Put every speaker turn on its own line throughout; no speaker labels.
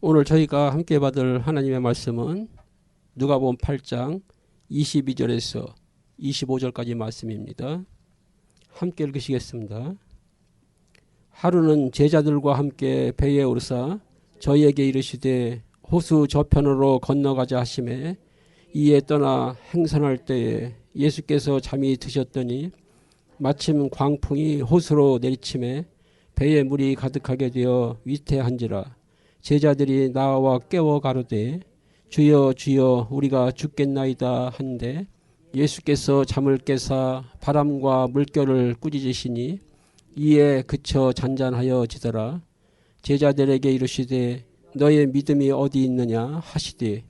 오늘 저희가 함께 받을 하나님의 말씀은 누가복음 8장 22절에서 25절까지 말씀입니다. 함께 읽으시겠습니다. 하루는 제자들과 함께 배에 오르사 저희에게 이르시되 호수 저편으로 건너가자 하시매 이에 떠나 행선할 때에 예수께서 잠이 드셨더니 마침 광풍이 호수로 내리침에 배에 물이 가득하게 되어 위태한지라 제자들이 나와 깨워 가로되 주여 주여 우리가 죽겠나이다 한데 예수께서 잠을 깨사 바람과 물결을 꾸짖으시니 이에 그쳐 잔잔하여 지더라. 제자들에게 이르시되 너의 믿음이 어디 있느냐 하시되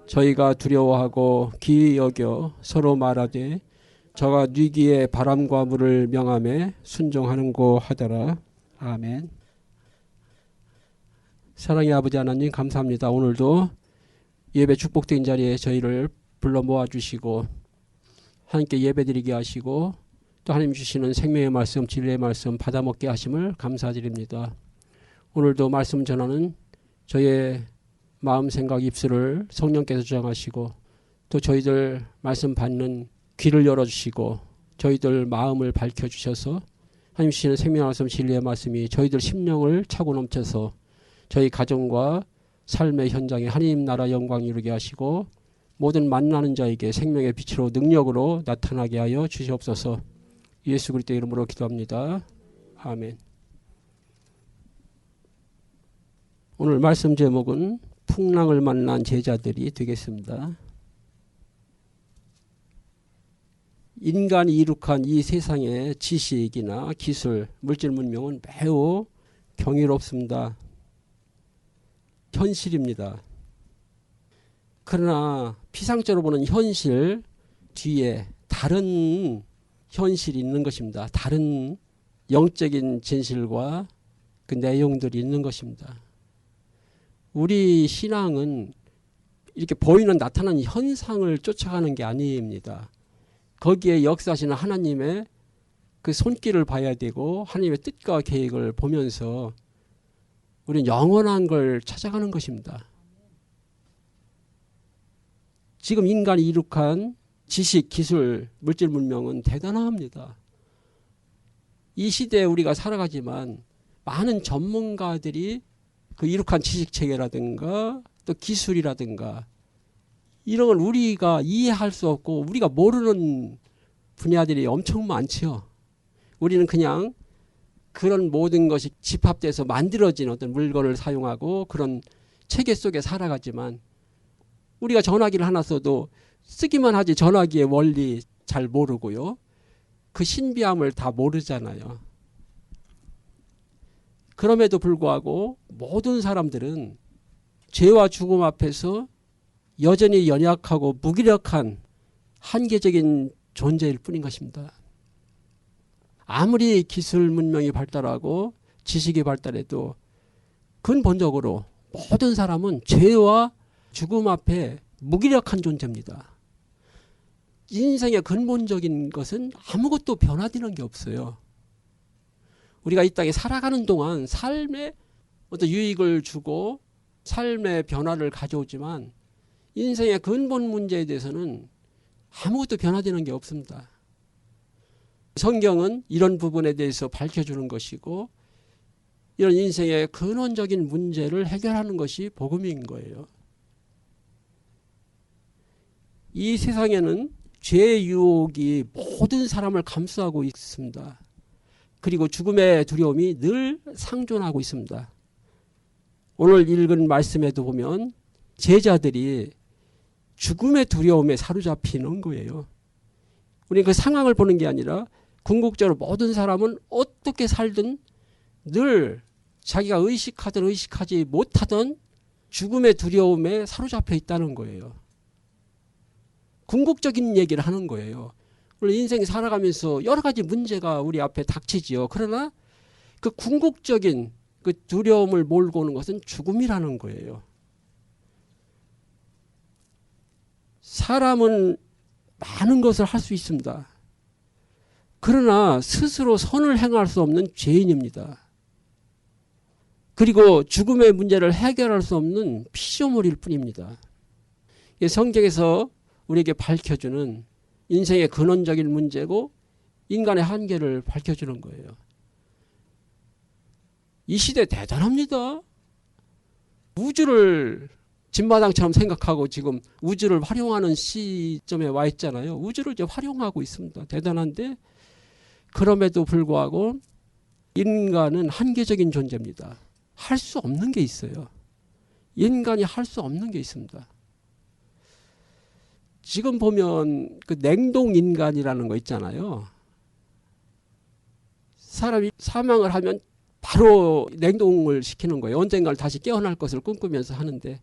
저희가 두려워하고 기이 여겨 서로 말하되 저가 뉘기에 바람과 물을 명하매 순종하는고 하더라. 아멘. 사랑의 아버지 하나님 감사합니다. 오늘도 예배 축복된 자리에 저희를 불러 모아주시고 하나님께 예배드리게 하시고 또 하나님 주시는 생명의 말씀, 진리의 말씀 받아먹게 하심을 감사드립니다. 오늘도 말씀 전하는 저의 마음, 생각, 입술을 성령께서 주장하시고 또 저희들 말씀 받는 귀를 열어주시고 저희들 마음을 밝혀주셔서 하나님 주시는 생명의 말씀, 진리의 말씀이 저희들 심령을 차고 넘쳐서 저희 가정과 삶의 현장에 하나님 나라 영광 이루게 하시고 모든 만나는 자에게 생명의 빛으로 능력으로 나타나게 하여 주시옵소서. 예수 그리스도의 이름으로 기도합니다. 아멘. 오늘 말씀 제목은 풍랑을 만난 제자들이 되겠습니다. 인간이 이룩한 이 세상의 지식이나 기술, 물질 문명은 매우 경이롭습니다. 현실입니다. 그러나 피상적으로 보는 현실 뒤에 다른 현실이 있는 것입니다. 다른 영적인 진실과 그 내용들이 있는 것입니다. 우리 신앙은 이렇게 보이는 나타나는 현상을 쫓아가는 게 아닙니다. 거기에 역사하시는 하나님의 그 손길을 봐야 되고 하나님의 뜻과 계획을 보면서 우리는 영원한 걸 찾아가는 것입니다. 지금 인간이 이룩한 지식, 기술, 물질 문명은 대단합니다. 이 시대에 우리가 살아가지만 많은 전문가들이 그 이룩한 지식체계라든가 또 기술이라든가 이런 걸 우리가 이해할 수 없고 우리가 모르는 분야들이 엄청 많죠. 우리는 그냥 그런 모든 것이 집합돼서 만들어진 어떤 물건을 사용하고 그런 체계 속에 살아가지만 우리가 전화기를 하나 써도 쓰기만 하지 전화기의 원리 잘 모르고요. 그 신비함을 다 모르잖아요. 그럼에도 불구하고 모든 사람들은 죄와 죽음 앞에서 여전히 연약하고 무기력한 한계적인 존재일 뿐인 것입니다. 아무리 기술 문명이 발달하고 지식이 발달해도 근본적으로 모든 사람은 죄와 죽음 앞에 무기력한 존재입니다. 인생의 근본적인 것은 아무것도 변화되는 게 없어요. 우리가 이 땅에 살아가는 동안 삶에 어떤 유익을 주고 삶의 변화를 가져오지만 인생의 근본 문제에 대해서는 아무것도 변화되는 게 없습니다. 성경은 이런 부분에 대해서 밝혀주는 것이고 이런 인생의 근원적인 문제를 해결하는 것이 복음인 거예요. 이 세상에는 죄의 유혹이 모든 사람을 감싸고 있습니다. 그리고 죽음의 두려움이 늘 상존하고 있습니다. 오늘 읽은 말씀에도 보면 제자들이 죽음의 두려움에 사로잡히는 거예요. 우리는 그 상황을 보는 게 아니라 궁극적으로 모든 사람은 어떻게 살든 늘 자기가 의식하든 의식하지 못하던 죽음의 두려움에 사로잡혀 있다는 거예요. 궁극적인 얘기를 하는 거예요. 우리 인생 살아가면서 여러 가지 문제가 우리 앞에 닥치지요. 그러나 그 궁극적인 그 두려움을 몰고 오는 것은 죽음이라는 거예요. 사람은 많은 것을 할 수 있습니다. 그러나 스스로 선을 행할 수 없는 죄인입니다. 그리고 죽음의 문제를 해결할 수 없는 피조물일 뿐입니다. 성경에서 우리에게 밝혀주는 인생의 근원적인 문제고 인간의 한계를 밝혀주는 거예요. 이 시대 대단합니다. 우주를 진마당처럼 생각하고 지금 우주를 활용하는 시점에 와 있잖아요. 우주를 이제 활용하고 있습니다. 대단한데 그럼에도 불구하고 인간은 한계적인 존재입니다. 할 수 없는 게 있어요. 인간이 할 수 없는 게 있습니다. 지금 보면 그 냉동인간이라는 거 있잖아요. 사람이 사망을 하면 바로 냉동을 시키는 거예요. 언젠가를 다시 깨어날 것을 꿈꾸면서 하는데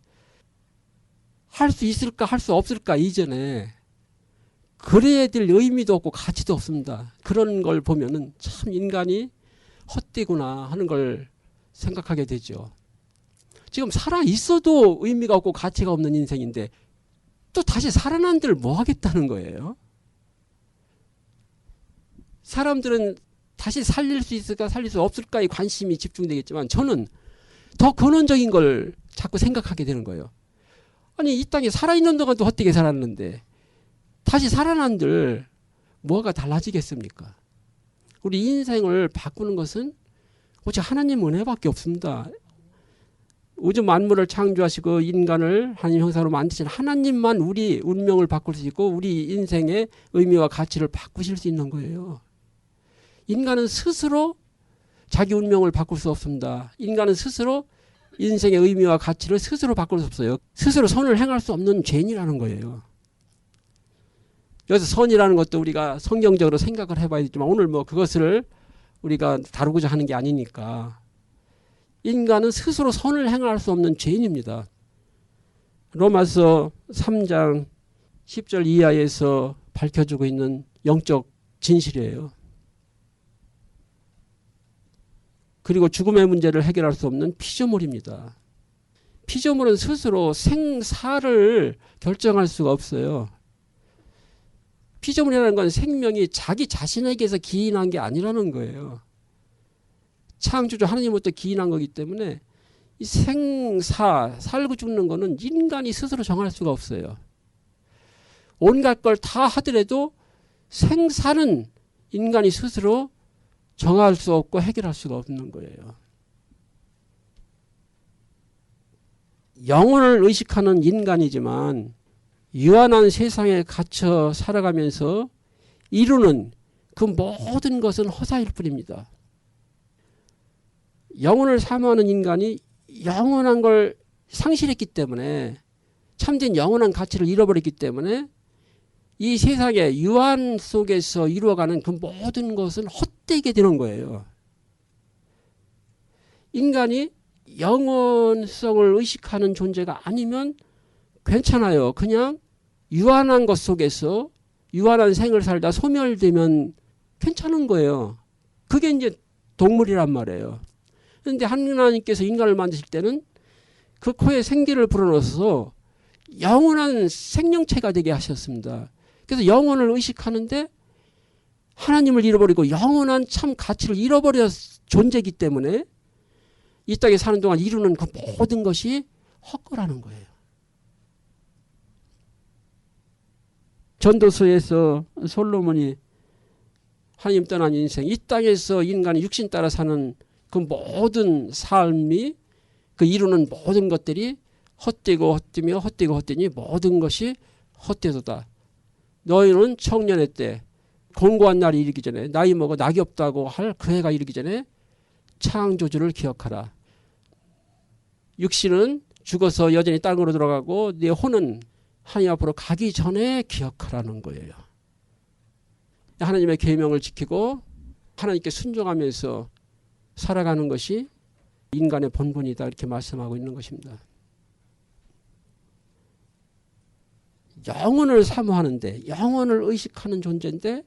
할 수 있을까 할 수 없을까 이전에 그래야 될 의미도 없고 가치도 없습니다. 그런 걸 보면은 참 인간이 헛되구나 하는 걸 생각하게 되죠. 지금 살아 있어도 의미가 없고 가치가 없는 인생인데 또 다시 살아난들 뭐 하겠다는 거예요? 사람들은 다시 살릴 수 있을까 살릴 수 없을까에 관심이 집중되겠지만 저는 더 근원적인 걸 자꾸 생각하게 되는 거예요. 아니 이 땅에 살아있는 동안도 헛되게 살았는데 다시 살아난들 뭐가 달라지겠습니까? 우리 인생을 바꾸는 것은 오직 하나님 은혜밖에 없습니다. 우주 만물을 창조하시고 인간을 하나님 형상으로 만드신 하나님만 우리 운명을 바꿀 수 있고 우리 인생의 의미와 가치를 바꾸실 수 있는 거예요. 인간은 스스로 자기 운명을 바꿀 수 없습니다. 인간은 스스로 인생의 의미와 가치를 스스로 바꿀 수 없어요. 스스로 선을 행할 수 없는 죄인이라는 거예요. 여기서 선이라는 것도 우리가 성경적으로 생각을 해봐야 되지만 오늘 뭐 그것을 우리가 다루고자 하는 게 아니니까 인간은 스스로 선을 행할 수 없는 죄인입니다. 로마서 3장 10절 이하에서 밝혀주고 있는 영적 진실이에요. 그리고 죽음의 문제를 해결할 수 없는 피조물입니다. 피조물은 스스로 생사를 결정할 수가 없어요. 피조물이라는 건 생명이 자기 자신에게서 기인한 게 아니라는 거예요. 창조주 하나님부터 기인한 거기 때문에 이 생사, 살고 죽는 거는 인간이 스스로 정할 수가 없어요. 온갖 걸 다 하더라도 생사는 인간이 스스로 정할 수 없고 해결할 수가 없는 거예요. 영혼을 의식하는 인간이지만 유한한 세상에 갇혀 살아가면서 이루는 그 모든 것은 허사일 뿐입니다. 영혼을 사모하는 인간이 영원한 걸 상실했기 때문에 참된 영원한 가치를 잃어버렸기 때문에 이 세상의 유한 속에서 이루어가는 그 모든 것은 헛되게 되는 거예요. 인간이 영원성을 의식하는 존재가 아니면 괜찮아요. 그냥 유한한 것 속에서 유한한 생을 살다 소멸되면 괜찮은 거예요. 그게 이제 동물이란 말이에요. 그런데 하나님께서 인간을 만드실 때는 그 코에 생기를 불어넣어서 영원한 생명체가 되게 하셨습니다. 그래서 영혼을 의식하는데 하나님을 잃어버리고 영원한 참 가치를 잃어버린 존재이기 때문에 이 땅에 사는 동안 이루는 그 모든 것이 헛거라는 거예요. 전도서에서 솔로몬이 하나님 떠난 인생, 이 땅에서 인간이 육신 따라 사는 그 모든 삶이 그 이루는 모든 것들이 헛되고 헛되며 헛되고 헛되니 모든 것이 헛되도다. 너희는 청년의 때 권고한 날이 이르기 전에 나이 먹어 낙이 없다고 할 그 해가 이르기 전에 창조주를 기억하라. 육신은 죽어서 여전히 땅으로 들어가고 네 혼은 하나님 앞으로 가기 전에 기억하라는 거예요. 하나님의 계명을 지키고 하나님께 순종하면서 살아가는 것이 인간의 본분이다 이렇게 말씀하고 있는 것입니다. 영혼을 사모하는데 영혼을 의식하는 존재인데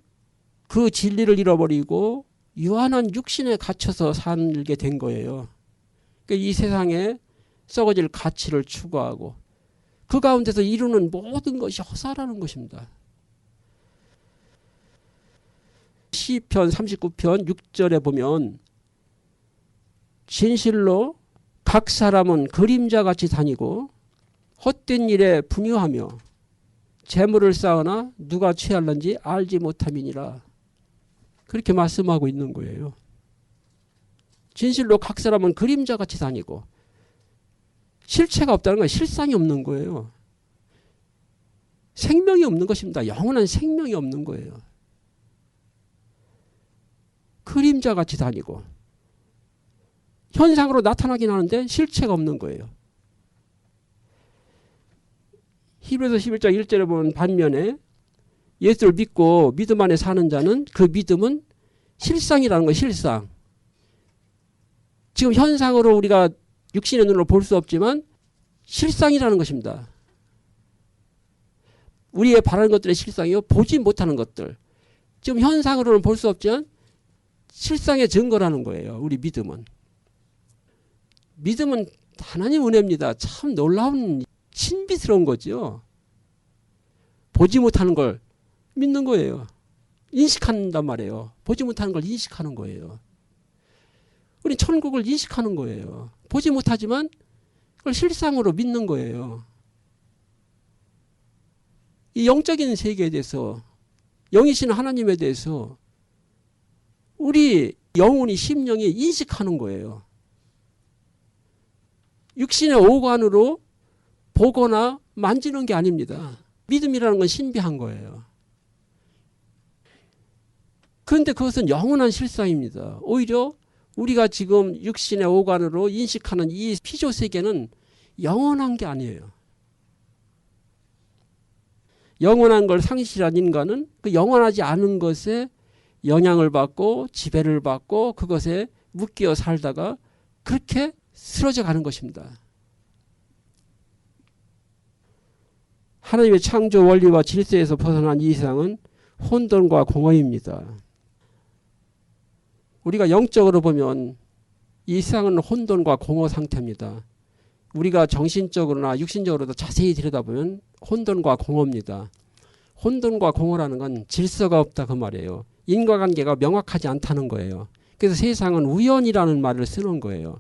그 진리를 잃어버리고 유한한 육신에 갇혀서 살게 된 거예요. 그러니까 이 세상에 썩어질 가치를 추구하고 그 가운데서 이루는 모든 것이 허사라는 것입니다. 시편 39편 6절에 보면 진실로 각 사람은 그림자같이 다니고 헛된 일에 분유하며 재물을 쌓으나 누가 취할는지 알지 못함이니라. 그렇게 말씀하고 있는 거예요. 진실로 각 사람은 그림자같이 다니고 실체가 없다는 건 실상이 없는 거예요. 생명이 없는 것입니다. 영원한 생명이 없는 거예요. 그림자같이 다니고 현상으로 나타나긴 하는데 실체가 없는 거예요. 히브리서 11장 1절에 보면 반면에 예수를 믿고 믿음 안에 사는 자는 그 믿음은 실상이라는 거예요. 실상. 지금 현상으로 우리가 육신의 눈으로 볼 수 없지만 실상이라는 것입니다. 우리의 바라는 것들의 실상이요. 보지 못하는 것들. 지금 현상으로는 볼 수 없지만 실상의 증거라는 거예요. 우리 믿음은. 믿음은 하나님 은혜입니다. 참 놀라운 신비스러운 거죠. 보지 못하는 걸 믿는 거예요. 인식한단 말이에요. 보지 못하는 걸 인식하는 거예요. 우리 천국을 인식하는 거예요. 보지 못하지만 그걸 실상으로 믿는 거예요. 이 영적인 세계에 대해서 영이신 하나님에 대해서 우리 영혼이 심령이 인식하는 거예요. 육신의 오관으로 보거나 만지는 게 아닙니다. 믿음이라는 건 신비한 거예요. 그런데 그것은 영원한 실상입니다. 오히려 우리가 지금 육신의 오관으로 인식하는 이 피조 세계는 영원한 게 아니에요. 영원한 걸 상실한 인간은 그 영원하지 않은 것에 영향을 받고 지배를 받고 그것에 묶여 살다가 그렇게 쓰러져 가는 것입니다. 하나님의 창조 원리와 질서에서 벗어난 이 세상은 혼돈과 공허입니다. 우리가 영적으로 보면 이 세상은 혼돈과 공허 상태입니다. 우리가 정신적으로나 육신적으로도 자세히 들여다보면 혼돈과 공허입니다. 혼돈과 공허라는 건 질서가 없다 그 말이에요. 인과관계가 명확하지 않다는 거예요. 그래서 세상은 우연이라는 말을 쓰는 거예요.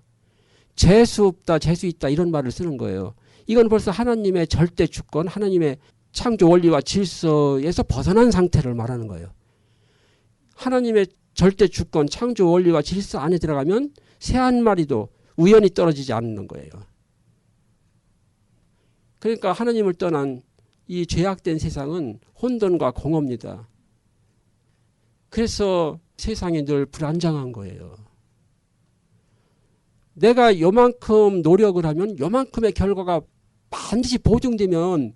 재수 없다, 재수 있다 이런 말을 쓰는 거예요. 이건 벌써 하나님의 절대 주권, 하나님의 창조 원리와 질서에서 벗어난 상태를 말하는 거예요. 하나님의 절대 주권, 창조 원리와 질서 안에 들어가면 새 한 마리도 우연히 떨어지지 않는 거예요. 그러니까 하나님을 떠난 이 죄악된 세상은 혼돈과 공허입니다. 그래서 세상이 늘 불안정한 거예요. 내가 요만큼 노력을 하면 요만큼의 결과가 반드시 보증되면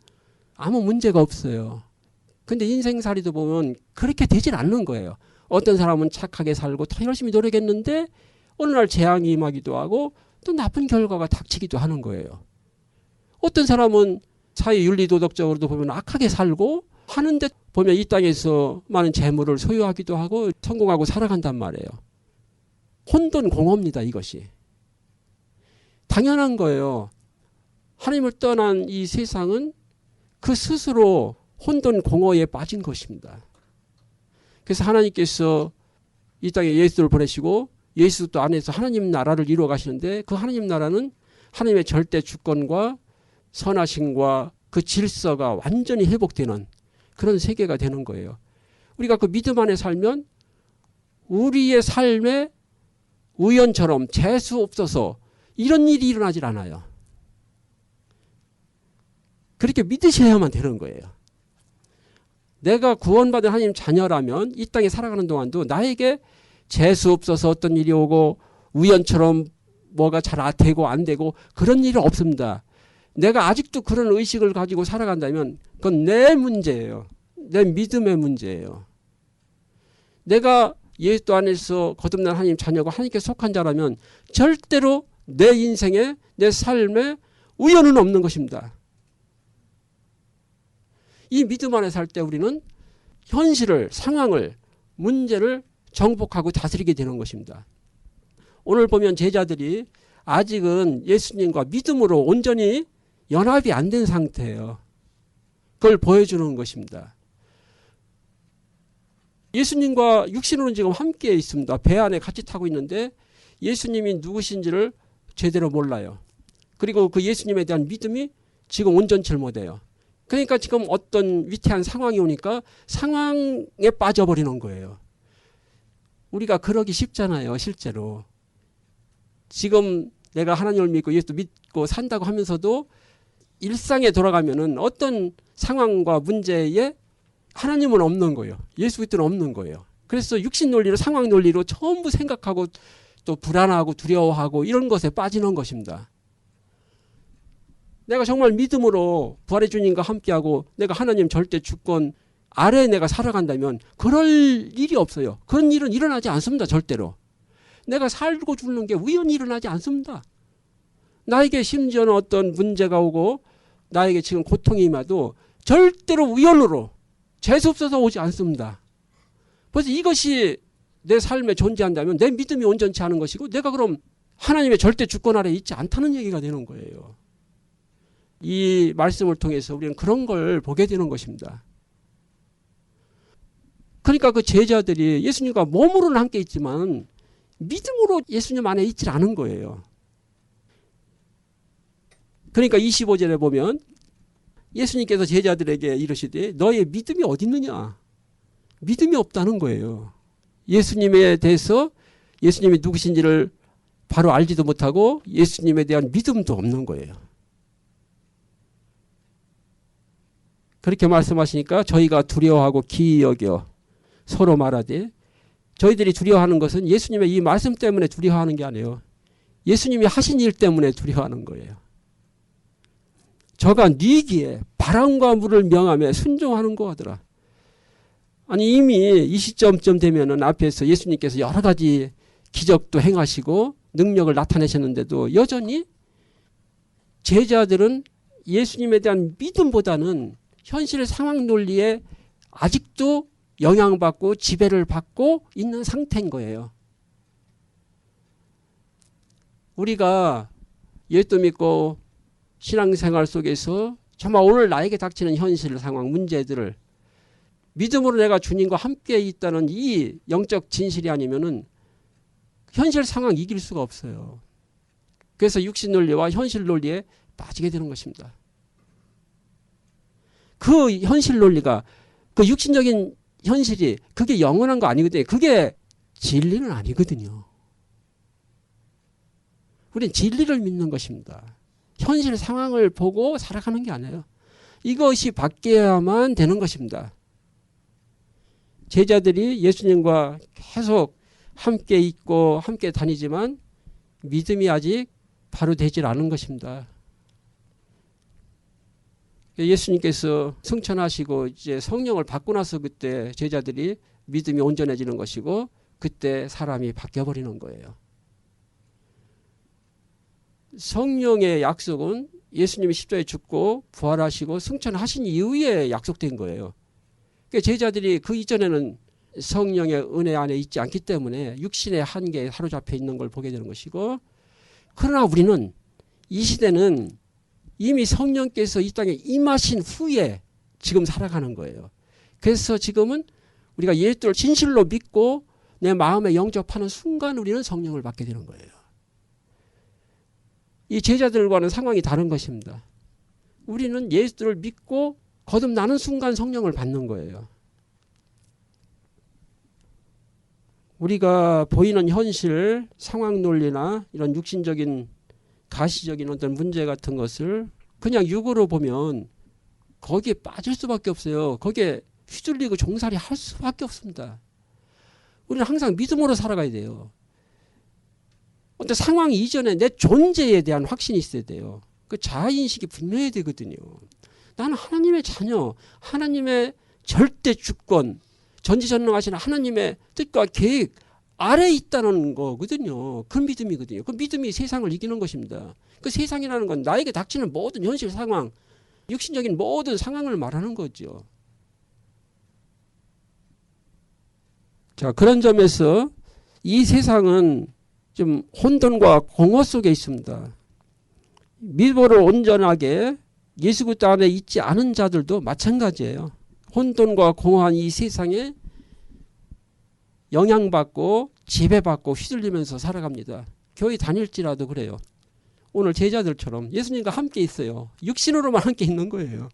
아무 문제가 없어요. 근데 인생살이도 보면 그렇게 되질 않는 거예요. 어떤 사람은 착하게 살고 더 열심히 노력했는데 어느 날 재앙이 임하기도 하고 또 나쁜 결과가 닥치기도 하는 거예요. 어떤 사람은 사회 윤리도덕적으로도 보면 악하게 살고 하는데 보면 이 땅에서 많은 재물을 소유하기도 하고 성공하고 살아간단 말이에요. 혼돈 공허입니다. 이것이. 당연한 거예요. 하나님을 떠난 이 세상은 그 스스로 혼돈 공허에 빠진 것입니다. 그래서 하나님께서 이 땅에 예수를 보내시고 예수 또 안에서 하나님 나라를 이루어 가시는데 그 하나님 나라는 하나님의 절대 주권과 선하심과 그 질서가 완전히 회복되는 그런 세계가 되는 거예요. 우리가 그 믿음 안에 살면 우리의 삶에 우연처럼 재수 없어서 이런 일이 일어나질 않아요. 그렇게 믿으셔야만 되는 거예요. 내가 구원받은 하나님 자녀라면 이 땅에 살아가는 동안도 나에게 재수 없어서 어떤 일이 오고 우연처럼 뭐가 잘 되고 안 되고 그런 일은 없습니다. 내가 아직도 그런 의식을 가지고 살아간다면 그건 내 문제예요. 내 믿음의 문제예요. 내가 예수 안에서 거듭난 하나님 자녀고 하나님께 속한 자라면 절대로 내 인생에 내 삶에 우연은 없는 것입니다. 이 믿음 안에 살 때 우리는 현실을, 상황을, 문제를 정복하고 다스리게 되는 것입니다. 오늘 보면 제자들이 아직은 예수님과 믿음으로 온전히 연합이 안 된 상태예요. 그걸 보여주는 것입니다. 예수님과 육신으로는 지금 함께 있습니다. 배 안에 같이 타고 있는데 예수님이 누구신지를 제대로 몰라요. 그리고 그 예수님에 대한 믿음이 지금 온전치 못해요. 그러니까 지금 어떤 위태한 상황이 오니까 상황에 빠져버리는 거예요. 우리가 그러기 쉽잖아요. 실제로. 지금 내가 하나님을 믿고 예수 믿고 산다고 하면서도 일상에 돌아가면은 어떤 상황과 문제에 하나님은 없는 거예요. 예수 그리스도는 없는 거예요. 그래서 육신 논리로 상황 논리로 전부 생각하고 또 불안하고 두려워하고 이런 것에 빠지는 것입니다. 내가 정말 믿음으로 부활의 주님과 함께하고 내가 하나님 절대 주권 아래에 내가 살아간다면 그럴 일이 없어요. 그런 일은 일어나지 않습니다. 절대로. 내가 살고 죽는 게 우연히 일어나지 않습니다. 나에게 심지어는 어떤 문제가 오고 나에게 지금 고통이 임해도 절대로 우연으로 재수없어서 오지 않습니다. 그래서 이것이 내 삶에 존재한다면 내 믿음이 온전치 않은 것이고 내가 그럼 하나님의 절대 주권 아래에 있지 않다는 얘기가 되는 거예요. 이 말씀을 통해서 우리는 그런 걸 보게 되는 것입니다. 그러니까 그 제자들이 예수님과 몸으로는 함께 있지만 믿음으로 예수님 안에 있지 않은 거예요. 그러니까 25절에 보면 예수님께서 제자들에게 이르시되 너의 믿음이 어디 있느냐? 믿음이 없다는 거예요. 예수님에 대해서 예수님이 누구신지를 바로 알지도 못하고 예수님에 대한 믿음도 없는 거예요. 그렇게 말씀하시니까 저희가 두려워하고 기이 여겨 서로 말하되 저희들이 두려워하는 것은 예수님의 이 말씀 때문에 두려워하는 게 아니에요. 예수님이 하신 일 때문에 두려워하는 거예요. 저가 네기에 바람과 물을 명하며 순종하는 거 하더라. 아니 이미 이 시점쯤 되면은 앞에서 예수님께서 여러 가지 기적도 행하시고 능력을 나타내셨는데도 여전히 제자들은 예수님에 대한 믿음보다는 현실 상황 논리에 아직도 영향받고 지배를 받고 있는 상태인 거예요. 우리가 예수 믿고 신앙생활 속에서 정말 오늘 나에게 닥치는 현실 상황 문제들을 믿음으로 내가 주님과 함께 있다는 이 영적 진실이 아니면은 현실 상황 이길 수가 없어요. 그래서 육신 논리와 현실 논리에 빠지게 되는 것입니다. 그 현실 논리가 그 육신적인 현실이 그게 영원한 거 아니거든요. 그게 진리는 아니거든요. 우리는 진리를 믿는 것입니다. 현실 상황을 보고 살아가는 게 아니에요. 이것이 바뀌어야만 되는 것입니다. 제자들이 예수님과 계속 함께 있고 함께 다니지만 믿음이 아직 바로 되질 않은 것입니다. 예수님께서 승천하시고 이제 성령을 받고 나서 그때 제자들이 믿음이 온전해지는 것이고 그때 사람이 바뀌어버리는 거예요. 성령의 약속은 예수님이 십자가에 죽고 부활하시고 승천하신 이후에 약속된 거예요. 그러니까 제자들이 그 이전에는 성령의 은혜 안에 있지 않기 때문에 육신의 한계에 사로잡혀 있는 걸 보게 되는 것이고 그러나 우리는 이 시대는 이미 성령께서 이 땅에 임하신 후에 지금 살아가는 거예요. 그래서 지금은 우리가 예수를 진실로 믿고 내 마음에 영접하는 순간 우리는 성령을 받게 되는 거예요. 이 제자들과는 상황이 다른 것입니다. 우리는 예수를 믿고 거듭나는 순간 성령을 받는 거예요. 우리가 보이는 현실, 상황 논리나 이런 육신적인 가시적인 어떤 문제 같은 것을 그냥 육으로 보면 거기에 빠질 수밖에 없어요. 거기에 휘둘리고 종살이 할 수밖에 없습니다. 우리는 항상 믿음으로 살아가야 돼요. 어떤 상황 이전에 내 존재에 대한 확신이 있어야 돼요. 그 자아인식이 분명해야 되거든요. 나는 하나님의 자녀, 하나님의 절대 주권, 전지전능하신 하나님의 뜻과 계획 아래에 있다는 거거든요. 그 믿음이거든요. 그 믿음이 세상을 이기는 것입니다. 그 세상이라는 건 나에게 닥치는 모든 현실 상황, 육신적인 모든 상황을 말하는 거죠. 자, 그런 점에서 이 세상은 좀 혼돈과 공허 속에 있습니다. 믿음으로 온전하게 예수 그리스도 안에 있지 않은 자들도 마찬가지예요. 혼돈과 공허한 이 세상에 영향받고 지배받고 휘둘리면서 살아갑니다. 교회 다닐지라도 그래요. 오늘 제자들처럼 예수님과 함께 있어요. 육신으로만 함께 있는 거예요.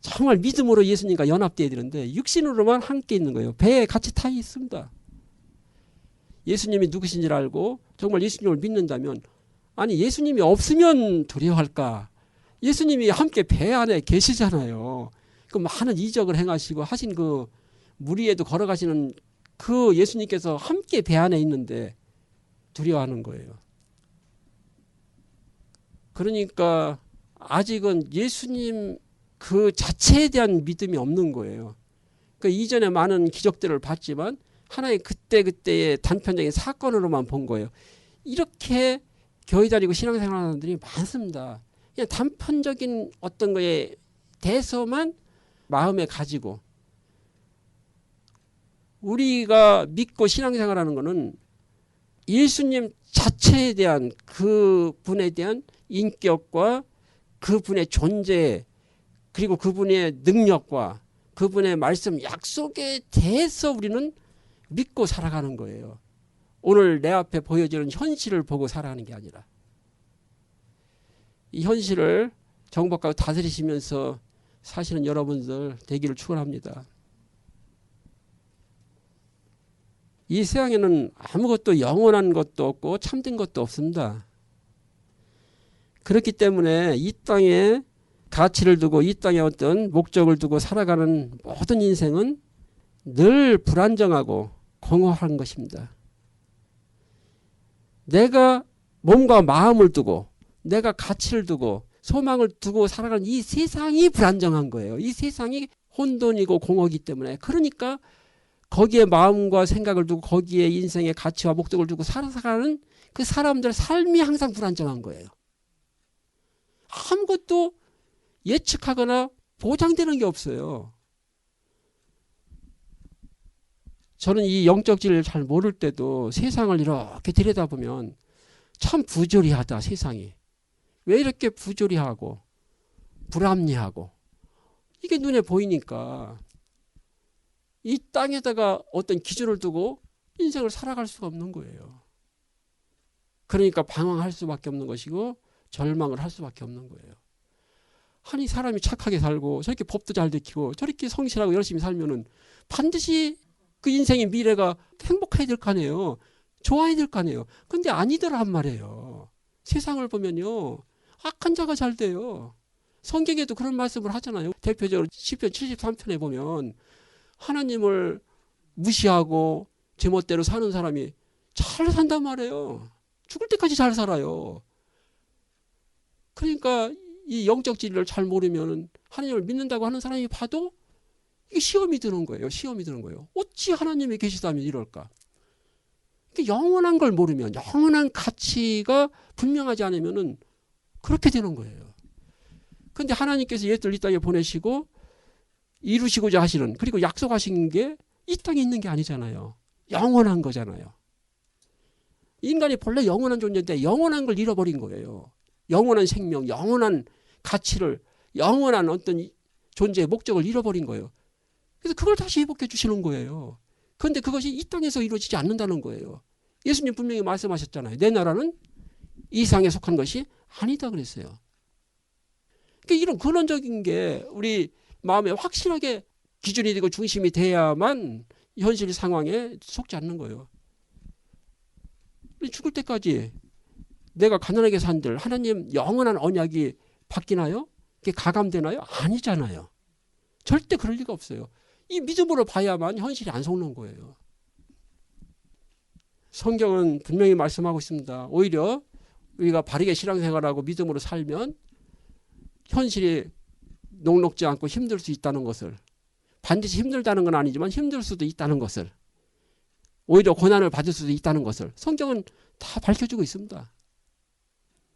정말 믿음으로 예수님과 연합되어야 되는데 육신으로만 함께 있는 거예요. 배에 같이 타 있습니다. 예수님이 누구신지를 알고 정말 예수님을 믿는다면, 아니 예수님이 없으면 두려워할까? 예수님이 함께 배 안에 계시잖아요. 그 많은 이적을 행하시고 하신 그 물 위에도 걸어가시는 그 예수님께서 함께 배 안에 있는데 두려워하는 거예요. 그러니까 아직은 예수님 그 자체에 대한 믿음이 없는 거예요. 그 이전에 많은 기적들을 봤지만 하나의 그때그때의 단편적인 사건으로만 본 거예요. 이렇게 교회 다니고 신앙생활하는 사람들이 많습니다. 그냥 단편적인 어떤 거에 대해서만 마음에 가지고, 우리가 믿고 신앙생활하는 거는 예수님 자체에 대한 그 분에 대한 인격과 그 분의 존재, 그리고 그분의 능력과 그분의 말씀 약속에 대해서 우리는 믿고 살아가는 거예요. 오늘 내 앞에 보여지는 현실을 보고 살아가는 게 아니라 이 현실을 정복하고 다스리시면서 사시는 여러분들 되기를 축원합니다. 이 세상에는 아무것도 영원한 것도 없고 참된 것도 없습니다. 그렇기 때문에 이 땅에 가치를 두고 이 땅에 어떤 목적을 두고 살아가는 모든 인생은 늘 불안정하고 공허한 것입니다. 내가 몸과 마음을 두고 내가 가치를 두고 소망을 두고 살아가는 이 세상이 불안정한 거예요. 이 세상이 혼돈이고 공허이기 때문에, 그러니까 거기에 마음과 생각을 두고 거기에 인생의 가치와 목적을 두고 살아가는 그 사람들 삶이 항상 불안정한 거예요. 아무것도 예측하거나 보장되는 게 없어요. 저는 이 영적 진리를 잘 모를 때도 세상을 이렇게 들여다보면 참 부조리하다, 세상이. 왜 이렇게 부조리하고 불합리하고, 이게 눈에 보이니까 이 땅에다가 어떤 기준을 두고 인생을 살아갈 수가 없는 거예요. 그러니까 방황할 수밖에 없는 것이고 절망을 할 수밖에 없는 거예요. 아니 사람이 착하게 살고 저렇게 법도 잘 지키고 저렇게 성실하고 열심히 살면은 반드시 그 인생의 미래가 행복해야 될 거 아니에요. 좋아야 될 거 아니에요. 근데 아니더란 말이에요. 세상을 보면요, 악한 자가 잘 돼요. 성경에도 그런 말씀을 하잖아요. 대표적으로 시편 73편에 보면 하나님을 무시하고 제멋대로 사는 사람이 잘 산단 말이에요. 죽을 때까지 잘 살아요. 그러니까 이 영적 진리를 잘 모르면 하나님을 믿는다고 하는 사람이 봐도 이게 시험이 드는 거예요. 시험이 드는 거예요. 어찌 하나님이 계시다면 이럴까? 영원한 걸 모르면, 영원한 가치가 분명하지 않으면 그렇게 되는 거예요. 그런데 하나님께서 예수를 이 땅에 보내시고 이루시고자 하시는, 그리고 약속하신 게 이 땅에 있는 게 아니잖아요. 영원한 거잖아요. 인간이 본래 영원한 존재인데 영원한 걸 잃어버린 거예요. 영원한 생명, 영원한 가치를, 영원한 어떤 존재의 목적을 잃어버린 거예요. 그래서 그걸 다시 회복해 주시는 거예요. 그런데 그것이 이 땅에서 이루어지지 않는다는 거예요. 예수님 분명히 말씀하셨잖아요. 내 나라는 이 세상에 속한 것이 아니다 그랬어요. 그러니까 이런 근원적인 게 우리 마음에 확실하게 기준이 되고 중심이 돼야만 현실 상황에 속지 않는 거예요. 죽을 때까지 내가 가난하게 산들 하나님 영원한 언약이 바뀌나요? 그게 가감되나요? 아니잖아요. 절대 그럴 리가 없어요. 이 믿음으로 봐야만 현실이 안 속는 거예요. 성경은 분명히 말씀하고 있습니다. 오히려 우리가 바르게 신앙생활하고 믿음으로 살면 현실이 녹록지 않고 힘들 수 있다는 것을, 반드시 힘들다는 건 아니지만 힘들 수도 있다는 것을, 오히려 고난을 받을 수도 있다는 것을 성경은 다 밝혀주고 있습니다.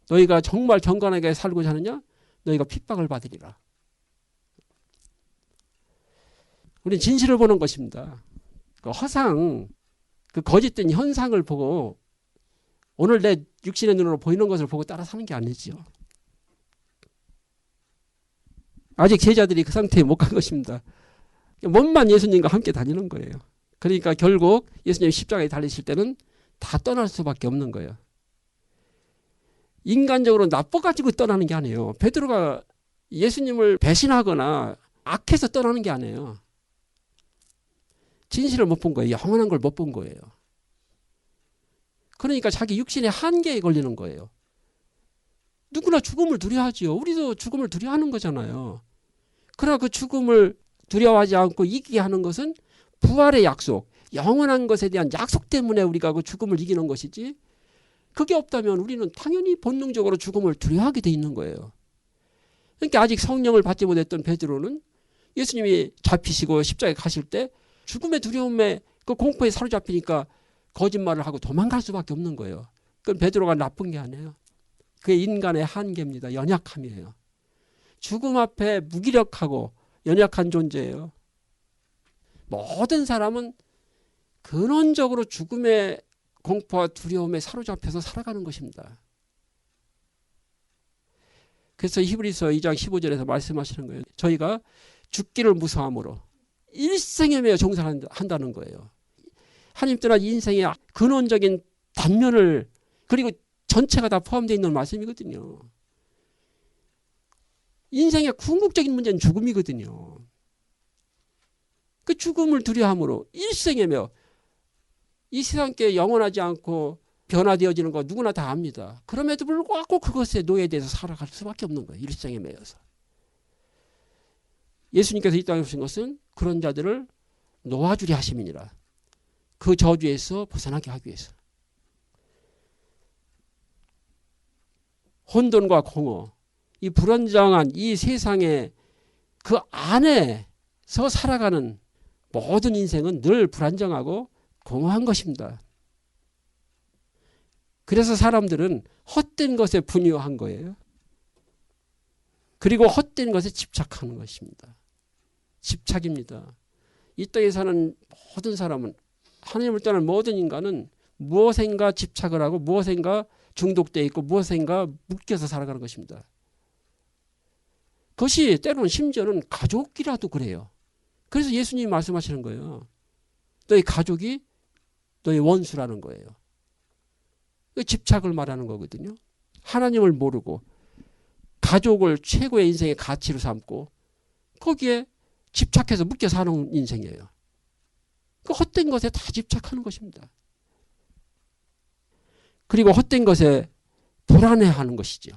너희가 정말 경건하게 살고자 하느냐? 너희가 핍박을 받으리라. 우리는 진실을 보는 것입니다. 그 허상, 그 거짓된 현상을 보고 오늘 내 육신의 눈으로 보이는 것을 보고 따라 사는 게 아니지요. 아직 제자들이 그 상태에 못 간 것입니다. 몸만 예수님과 함께 다니는 거예요. 그러니까 결국 예수님이 십자가에 달리실 때는 다 떠날 수밖에 없는 거예요. 인간적으로 나빠가지고 떠나는 게 아니에요. 베드로가 예수님을 배신하거나 악해서 떠나는 게 아니에요. 진실을 못 본 거예요. 영원한 걸 못 본 거예요. 그러니까 자기 육신의 한계에 걸리는 거예요. 누구나 죽음을 두려워하지요. 우리도 죽음을 두려워하는 거잖아요. 그러나 그 죽음을 두려워하지 않고 이기게 하는 것은 부활의 약속, 영원한 것에 대한 약속 때문에 우리가 그 죽음을 이기는 것이지, 그게 없다면 우리는 당연히 본능적으로 죽음을 두려워하게 돼 있는 거예요. 그러니까 아직 성령을 받지 못했던 베드로는 예수님이 잡히시고 십자가에 가실 때 죽음의 두려움에 그 공포에 사로잡히니까 거짓말을 하고 도망갈 수밖에 없는 거예요. 그건 베드로가 나쁜 게 아니에요. 그게 인간의 한계입니다. 연약함이에요. 죽음 앞에 무기력하고 연약한 존재예요. 모든 사람은 근원적으로 죽음의 공포와 두려움에 사로잡혀서 살아가는 것입니다. 그래서 히브리서 2장 15절에서 말씀하시는 거예요. 저희가 죽기를 무서워함으로 일생에 매여 종살한다는 거예요. 하나님 떠난 인생의 근원적인 단면을, 그리고 전체가 다 포함되어 있는 말씀이거든요. 인생의 궁극적인 문제는 죽음이거든요. 그 죽음을 두려워함으로 일생에 매여, 이 세상께 영원하지 않고 변화되어지는 거 누구나 다 압니다. 그럼에도 불구하고 그것에 노예돼서 살아갈 수밖에 없는 거예요. 일생에 매여서. 예수님께서 이 땅에 오신 것은 그런 자들을 놓아주려 하심이니라. 그 저주에서 벗어나게 하기 위해서. 혼돈과 공허, 이 불안정한 이 세상에 그 안에서 살아가는 모든 인생은 늘 불안정하고 공허한 것입니다. 그래서 사람들은 헛된 것에 분유한 거예요. 그리고 헛된 것에 집착하는 것입니다. 집착입니다. 이 땅에 사는 모든 사람은, 하나님을 떠난 모든 인간은 무엇인가 집착을 하고 무엇인가 중독되어 있고 무엇인가 묶여서 살아가는 것입니다. 그것이 때로는 심지어는 가족이라도 그래요. 그래서 예수님이 말씀하시는 거예요. 너희 가족이 너희 원수라는 거예요. 집착을 말하는 거거든요. 하나님을 모르고 가족을 최고의 인생의 가치로 삼고 거기에 집착해서 묶여 사는 인생이에요. 그 헛된 것에 다 집착하는 것입니다. 그리고 헛된 것에 불안해하는 것이죠.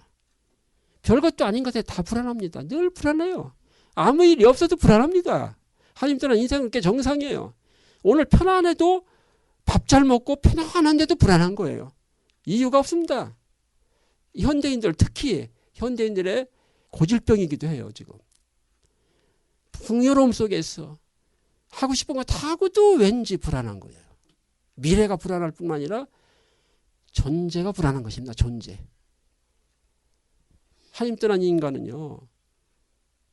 별것도 아닌 것에 다 불안합니다. 늘 불안해요. 아무 일이 없어도 불안합니다. 하나님 떠난 인생은 꽤 정상이에요. 오늘 편안해도 밥 잘 먹고 편안한데도 불안한 거예요. 이유가 없습니다. 현대인들, 특히 현대인들의 고질병이기도 해요. 지금 풍요로움 속에서 하고 싶은 거 다 하고도 왠지 불안한 거예요. 미래가 불안할 뿐만 아니라 존재가 불안한 것입니다. 존재. 하나님 떠난 인간은요,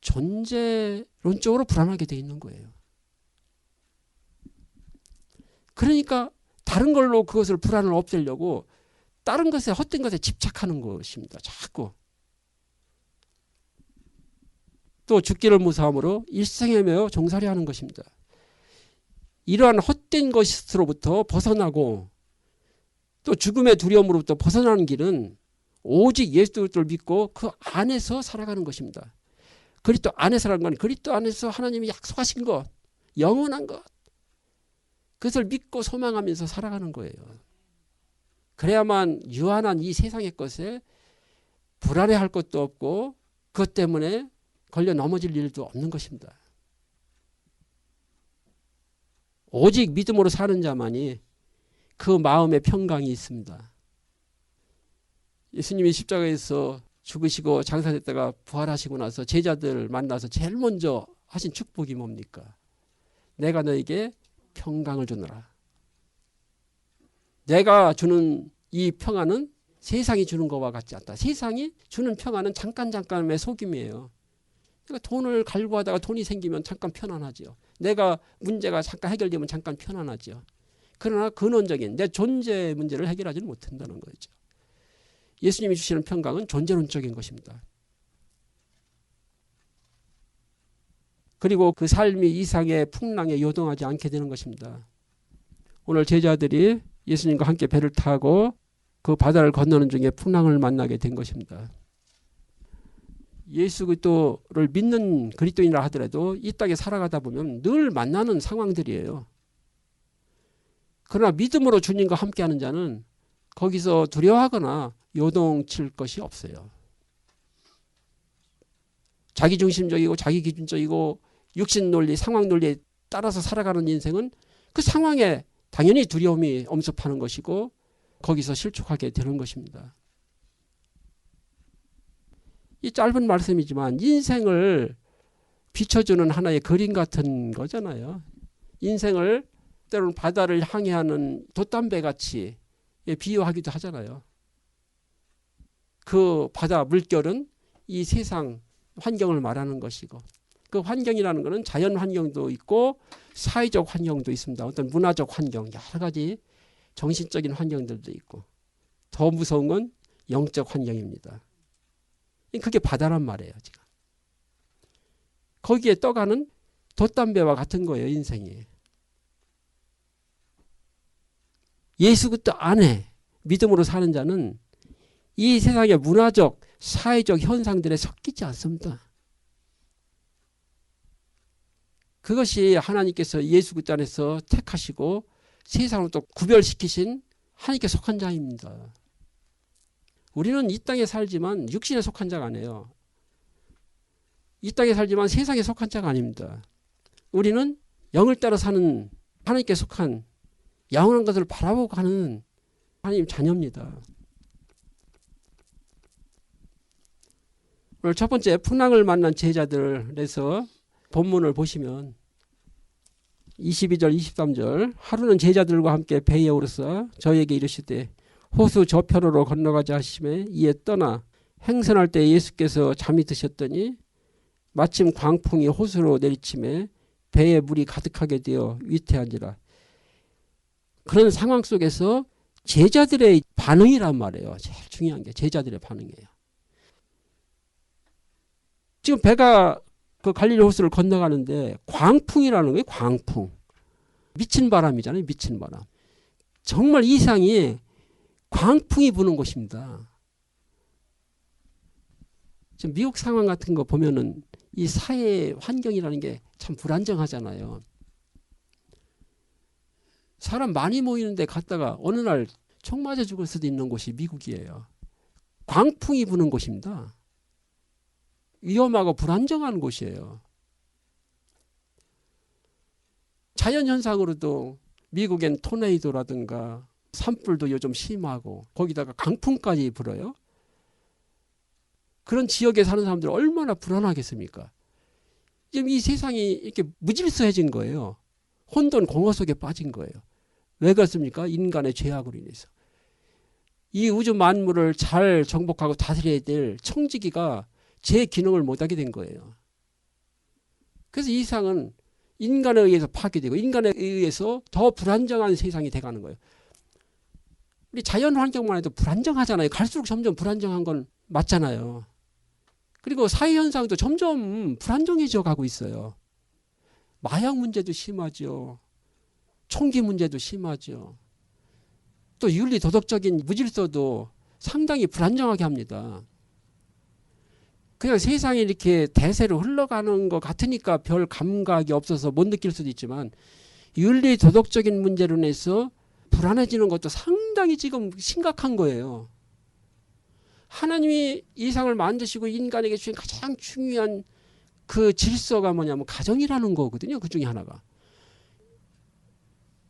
존재론적으로 불안하게 돼 있는 거예요. 그러니까 다른 걸로 그것을 불안을 없애려고 다른 것에, 헛된 것에 집착하는 것입니다. 자꾸. 또 죽기를 무서함으로 일생에 매여 종살이 하는 것입니다. 이러한 헛된 것으로부터 벗어나고 또 죽음의 두려움으로부터 벗어나는 길은 오직 예수를 믿고 그 안에서 살아가는 것입니다. 그리스도 안에 살아가는 건 그리스도 안에서 하나님이 약속하신 것, 영원한 것, 그것을 믿고 소망하면서 살아가는 거예요. 그래야만 유한한 이 세상의 것에 불안해할 것도 없고 그것 때문에 걸려 넘어질 일도 없는 것입니다. 오직 믿음으로 사는 자만이 그 마음의 평강이 있습니다. 예수님이 십자가에서 죽으시고 장사됐다가 부활하시고 나서 제자들 만나서 제일 먼저 하신 축복이 뭡니까? 내가 너에게 평강을 주노라. 내가 주는 이 평안은 세상이 주는 것과 같지 않다. 세상이 주는 평안은 잠깐의 속임이에요. 그러니까 돈을 갈구하다가 돈이 생기면 잠깐 편안하죠. 내가 문제가 잠깐 해결되면 잠깐 편안하죠. 그러나 근원적인 내 존재 문제를 해결하지는 못한다는 거죠. 예수님이 주시는 평강은 존재론적인 것입니다. 그리고 그 삶이 이상의 풍랑에 요동하지 않게 되는 것입니다. 오늘 제자들이 예수님과 함께 배를 타고 그 바다를 건너는 중에 풍랑을 만나게 된 것입니다. 예수 그리스도를 믿는 그리스도인이라 하더라도 이 땅에 살아가다 보면 늘 만나는 상황들이에요. 그러나 믿음으로 주님과 함께하는 자는 거기서 두려워하거나 요동칠 것이 없어요. 자기중심적이고 자기기준적이고 육신 논리, 상황 논리에 따라서 살아가는 인생은 그 상황에 당연히 두려움이 엄습하는 것이고 거기서 실족하게 되는 것입니다. 이 짧은 말씀이지만 인생을 비춰주는 하나의 그림 같은 거잖아요. 인생을 때로는 바다를 항해하는 돛담배 같이 비유하기도 하잖아요. 그 바다 물결은 이 세상 환경을 말하는 것이고 그 환경이라는 것은 자연 환경도 있고 사회적 환경도 있습니다. 어떤 문화적 환경, 여러 가지 정신적인 환경들도 있고 더 무서운 건 영적 환경입니다. 그게 바다란 말이에요. 지금. 거기에 떠가는 돛담배와 같은 거예요. 인생이. 예수 그리스도 안에 믿음으로 사는 자는 이 세상의 문화적, 사회적 현상들에 섞이지 않습니다. 그것이 하나님께서 예수 그리스도 안에서 택하시고 세상을 또 구별시키신 하나님께 속한 자입니다. 우리는 이 땅에 살지만 육신에 속한 자가 아니에요. 이 땅에 살지만 세상에 속한 자가 아닙니다. 우리는 영을 따라 사는 하나님께 속한 영원한 것을 바라보고 가는 하나님 자녀입니다. 오늘 첫 번째 풍랑을 만난 제자들에서 본문을 보시면 22절 23절 하루는 제자들과 함께 배에 오르사 저에게 이르시되 호수 저편으로 건너가자 하시매 이에 떠나 행선할 때 예수께서 잠이 드셨더니 마침 광풍이 호수로 내리치매 배에 물이 가득하게 되어 위태한지라. 그런 상황 속에서 제자들의 반응이란 말이에요. 제일 중요한 게 제자들의 반응이에요. 지금 배가 그 갈릴리 호수를 건너가는데 광풍이라는 거예요. 광풍. 미친 바람이잖아요. 미친 바람. 정말 이상이 광풍이 부는 곳입니다. 지금 미국 상황 같은 거 보면은 이 사회 환경이라는 게 참 불안정하잖아요. 사람 많이 모이는데 갔다가 어느 날 총 맞아 죽을 수도 있는 곳이 미국이에요. 광풍이 부는 곳입니다. 위험하고 불안정한 곳이에요. 자연현상으로도 미국엔 토네이도라든가 산불도 요즘 심하고 거기다가 강풍까지 불어요. 그런 지역에 사는 사람들 얼마나 불안하겠습니까? 지금 이 세상이 이렇게 무질서해진 거예요. 혼돈 공허 속에 빠진 거예요. 왜 그렇습니까? 인간의 죄악으로 인해서. 이 우주 만물을 잘 정복하고 다스려야 될 청지기가 제 기능을 못하게 된 거예요. 그래서 이 세상은 인간에 의해서 파괴되고 인간에 의해서 더 불안정한 세상이 돼가는 거예요. 우리 자연 환경만 해도 불안정하잖아요. 갈수록 점점 불안정한 건 맞잖아요. 그리고 사회현상도 점점 불안정해져 가고 있어요. 마약 문제도 심하죠. 총기 문제도 심하죠. 또 윤리 도덕적인 무질서도 상당히 불안정하게 합니다. 그냥 세상이 이렇게 대세로 흘러가는 것 같으니까 별 감각이 없어서 못 느낄 수도 있지만 윤리 도덕적인 문제로 인해서 불안해지는 것도 상당히 지금 심각한 거예요. 하나님이 이 세상을 만드시고 인간에게 주신 가장 중요한 그 질서가 뭐냐면 가정이라는 거거든요. 그 중에 하나가.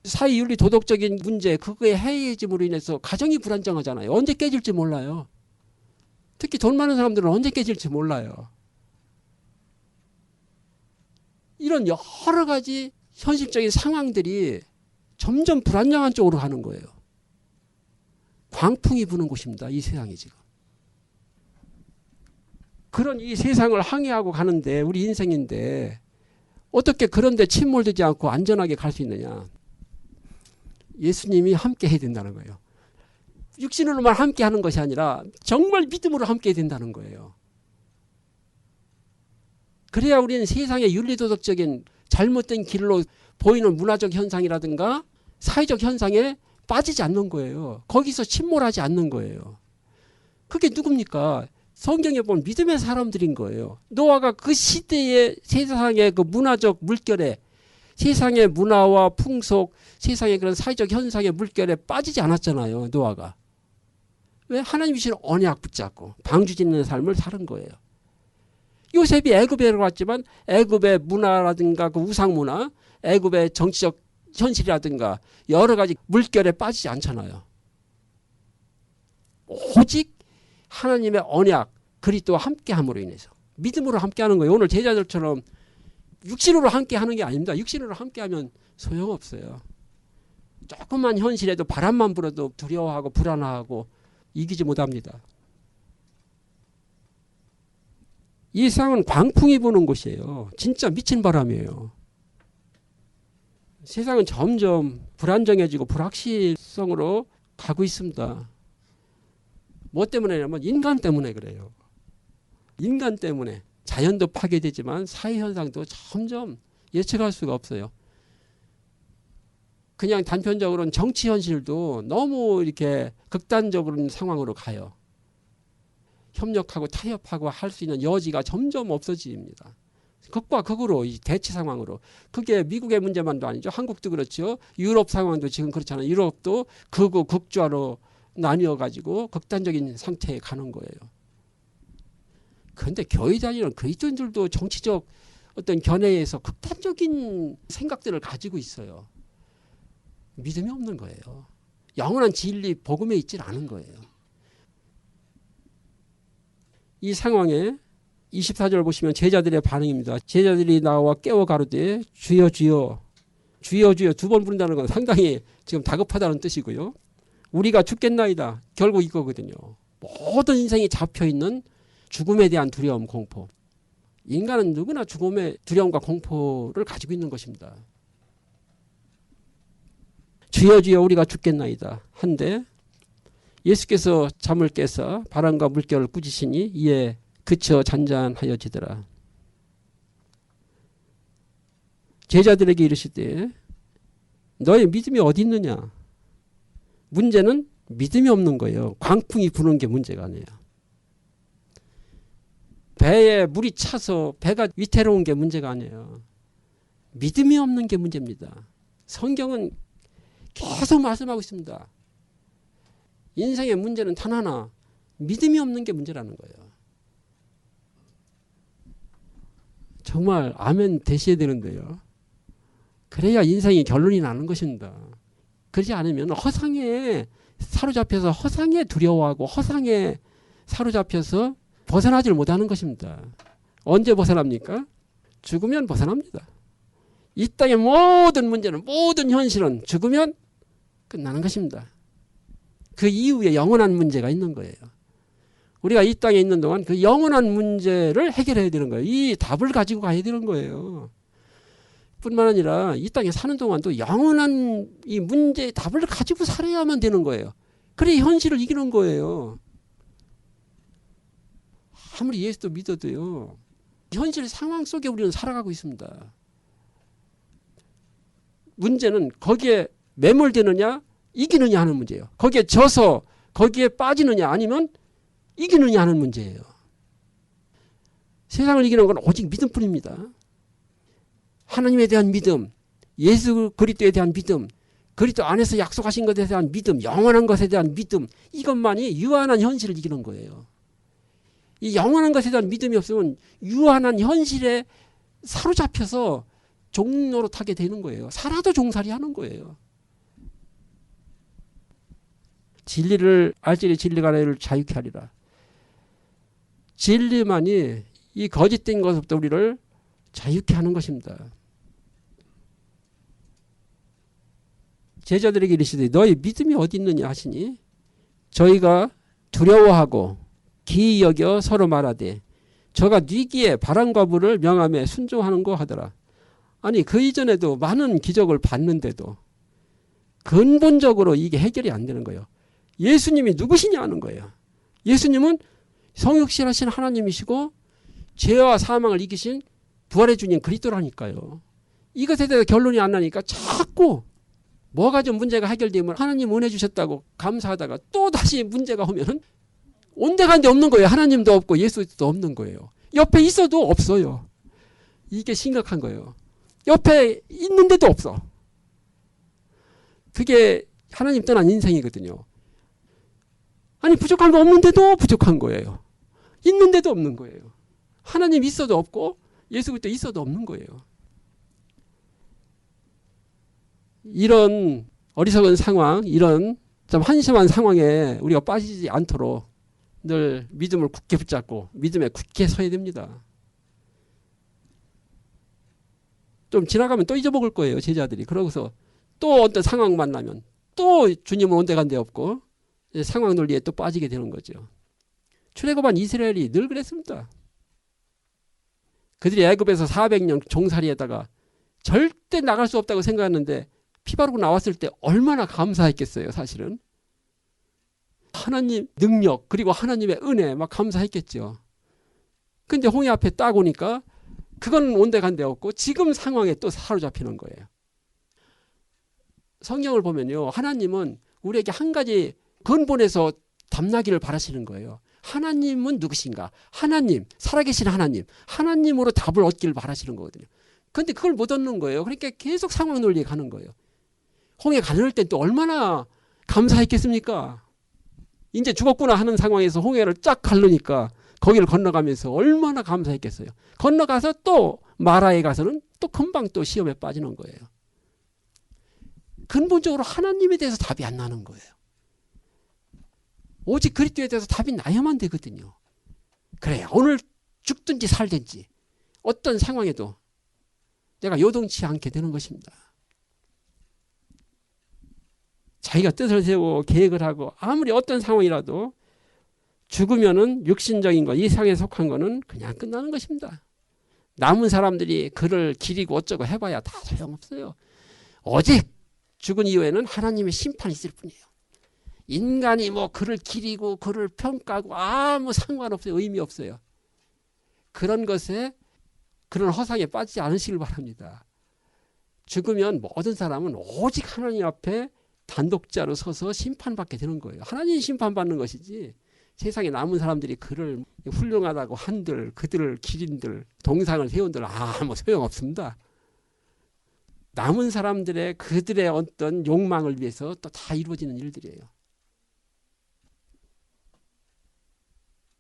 사회윤리 도덕적인 문제 그거의 해이해짐으로 인해서 가정이 불안정하잖아요. 언제 깨질지 몰라요. 특히 돈 많은 사람들은 언제 깨질지 몰라요. 이런 여러 가지 현실적인 상황들이 점점 불안정한 쪽으로 가는 거예요. 광풍이 부는 곳입니다. 이 세상이 지금. 그런 이 세상을 항해하고 가는데 우리 인생인데 어떻게 그런데 침몰되지 않고 안전하게 갈 수 있느냐. 예수님이 함께 해야 된다는 거예요. 육신으로만 함께 하는 것이 아니라 정말 믿음으로 함께 해야 된다는 거예요. 그래야 우리는 세상의 윤리도덕적인 잘못된 길로 보이는 문화적 현상이라든가 사회적 현상에 빠지지 않는 거예요. 거기서 침몰하지 않는 거예요. 그게 누굽니까? 성경에 보면 믿음의 사람들인 거예요. 노아가 그 시대의 세상의 그 문화적 물결에, 세상의 문화와 풍속, 세상의 그런 사회적 현상의 물결에 빠지지 않았잖아요. 노아가. 왜? 하나님 주신 언약 붙잡고 방주 짓는 삶을 사는 거예요. 요셉이 애굽에 들어갔지만 애굽의 문화라든가 그 우상 문화, 애굽의 정치적 현실이라든가 여러 가지 물결에 빠지지 않잖아요. 오직 하나님의 언약, 그리스도와 함께함으로 인해서 믿음으로 함께하는 거예요. 오늘 제자들처럼 육신으로 함께하는 게 아닙니다. 육신으로 함께하면 소용없어요. 조금만 현실에도 바람만 불어도 두려워하고 불안하고 이기지 못합니다. 이 세상은 광풍이 부는 곳이에요. 진짜 미친 바람이에요. 세상은 점점 불안정해지고 불확실성으로 가고 있습니다. 뭐 때문에냐면 인간 때문에 그래요. 인간 때문에. 자연도 파괴되지만 사회현상도 점점 예측할 수가 없어요. 그냥 단편적으로는 정치 현실도 너무 이렇게 극단적인 상황으로 가요. 협력하고 타협하고 할 수 있는 여지가 점점 없어집니다. 극과 극으로 이 대치 상황으로. 그게 미국의 문제만도 아니죠. 한국도 그렇죠. 유럽 상황도 지금 그렇잖아요. 유럽도 극우 극좌로 나뉘어가지고 극단적인 상태에 가는 거예요. 그런데 교회 다니는 그리스도인들도 정치적 어떤 견해에서 극단적인 생각들을 가지고 있어요. 믿음이 없는 거예요. 영원한 진리 복음에 있질 않은 거예요. 이 상황에 24절 보시면 제자들의 반응입니다. 제자들이 나와 깨워 가로되 주여 주여 주여 주여 두 번 부른다는 건 상당히 지금 다급하다는 뜻이고요. 우리가 죽겠나이다. 결국 이거거든요. 모든 인생이 잡혀있는 죽음에 대한 두려움, 공포. 인간은 누구나 죽음의 두려움과 공포를 가지고 있는 것입니다. 주여 주여 우리가 죽겠나이다. 한데 예수께서 잠을 깨서 바람과 물결을 꾸짖으시니 이에 그쳐 잔잔하여지더라. 제자들에게 이르시되 너의 믿음이 어디 있느냐. 문제는 믿음이 없는 거예요. 광풍이 부는 게 문제가 아니에요. 배에 물이 차서 배가 위태로운 게 문제가 아니에요. 믿음이 없는 게 문제입니다. 성경은 계속 말씀하고 있습니다. 인생의 문제는 단 하나, 믿음이 없는 게 문제라는 거예요. 정말 아멘 되셔야 되는데요. 그래야 인생이 결론이 나는 것입니다. 그렇지 않으면 허상에 사로잡혀서 허상에 두려워하고 허상에 사로잡혀서 벗어나질 못하는 것입니다. 언제 벗어납니까? 죽으면 벗어납니다. 이 땅의 모든 문제는, 모든 현실은 죽으면 끝나는 것입니다. 그 이후에 영원한 문제가 있는 거예요. 우리가 이 땅에 있는 동안 그 영원한 문제를 해결해야 되는 거예요. 이 답을 가지고 가야 되는 거예요. 뿐만 아니라 이 땅에 사는 동안도 영원한 이 문제의 답을 가지고 살아야만 되는 거예요. 그래 현실을 이기는 거예요. 아무리 예수도 믿어도요. 현실 상황 속에 우리는 살아가고 있습니다. 문제는 거기에 매몰되느냐 이기느냐 하는 문제예요. 거기에 져서 거기에 빠지느냐 아니면 이기느냐 하는 문제예요. 세상을 이기는 건 오직 믿음뿐입니다. 하나님에 대한 믿음, 예수 그리스도에 대한 믿음, 그리스도 안에서 약속하신 것에 대한 믿음, 영원한 것에 대한 믿음, 이것만이 유한한 현실을 이기는 거예요. 이 영원한 것에 대한 믿음이 없으면 유한한 현실에 사로잡혀서 종노릇하게 되는 거예요. 살아도 종살이 하는 거예요. 진리를 알지니 진리가 너희를 자유케 하리라. 진리만이 이 거짓된 것부터 우리를 자유케 하는 것입니다. 제자들에게 이르시되 너희 믿음이 어디 있느냐 하시니 저희가 두려워하고 기이 여겨 서로 말하되 저가 뉘기에 바람과 불을 명함에 순종하는 거 하더라. 아니 그 이전에도 많은 기적을 봤는데도 근본적으로 이게 해결이 안 되는 거예요. 예수님이 누구시냐 하는 거예요. 예수님은 성육신하신 하나님이시고 죄와 사망을 이기신 부활의 주님 그리스도라니까요. 이것에 대해서 결론이 안 나니까 자꾸 뭐가 좀 문제가 해결되면 하나님 은혜 주셨다고 감사하다가 또 다시 문제가 오면은 온데간데 없는 거예요. 하나님도 없고 예수도 없는 거예요. 옆에 있어도 없어요. 이게 심각한 거예요. 옆에 있는데도 없어. 그게 하나님 떠난 인생이거든요. 아니 부족한 거 없는데도 부족한 거예요. 있는데도 없는 거예요. 하나님 있어도 없고 예수 그리스도 있어도 없는 거예요. 이런 어리석은 상황, 이런 좀 한심한 상황에 우리가 빠지지 않도록 늘 믿음을 굳게 붙잡고 믿음에 굳게 서야 됩니다. 좀 지나가면 또 잊어먹을 거예요, 제자들이. 그러고서 또 어떤 상황 만나면 또 주님은 온데간데 없고 상황 논리에 또 빠지게 되는 거죠. 출애굽한 이스라엘이 늘 그랬습니다. 그들이 애굽에서 400년 종살이에다가 절대 나갈 수 없다고 생각했는데 피 바르고 나왔을 때 얼마나 감사했겠어요, 사실은. 하나님 능력 그리고 하나님의 은혜 막 감사했겠죠. 근데 홍해 앞에 딱 오니까 그건 온데간데 없고 지금 상황에 또 사로잡히는 거예요. 성경을 보면요, 하나님은 우리에게 한 가지 근본에서 답나기를 바라시는 거예요. 하나님은 누구신가? 하나님, 살아계신 하나님, 하나님으로 답을 얻기를 바라시는 거거든요. 그런데 그걸 못 얻는 거예요. 그러니까 계속 상황 논리에 가는 거예요. 홍해 가려울 때 또 얼마나 감사했겠습니까? 이제 죽었구나 하는 상황에서 홍해를 쫙 가르니까 거기를 건너가면서 얼마나 감사했겠어요. 건너가서 또 마라에 가서는 또 금방 또 시험에 빠지는 거예요. 근본적으로 하나님에 대해서 답이 안 나는 거예요. 오직 그리스도에 대해서 답이 나야만 되거든요. 그래야 오늘 죽든지 살든지 어떤 상황에도 내가 요동치 않게 되는 것입니다. 자기가 뜻을 세우고 계획을 하고 아무리 어떤 상황이라도 죽으면은 육신적인 것, 이 세상에 속한 거는 그냥 끝나는 것입니다. 남은 사람들이 그를 기리고 어쩌고 해봐야 다 소용없어요. 오직 죽은 이후에는 하나님의 심판이 있을 뿐이에요. 인간이 뭐 그를 기리고 그를 평가하고 아무 상관없어요. 의미 없어요. 그런 것에 그런 허상에 빠지지 않으시길 바랍니다. 죽으면 모든 사람은 오직 하나님 앞에 단독자로 서서 심판받게 되는 거예요. 하나님이 심판받는 것이지 세상에 남은 사람들이 그를 훌륭하다고 한들 그들을 기린들 동상을 세운들 아무 소용없습니다. 남은 사람들의 그들의 어떤 욕망을 위해서 또 다 이루어지는 일들이에요.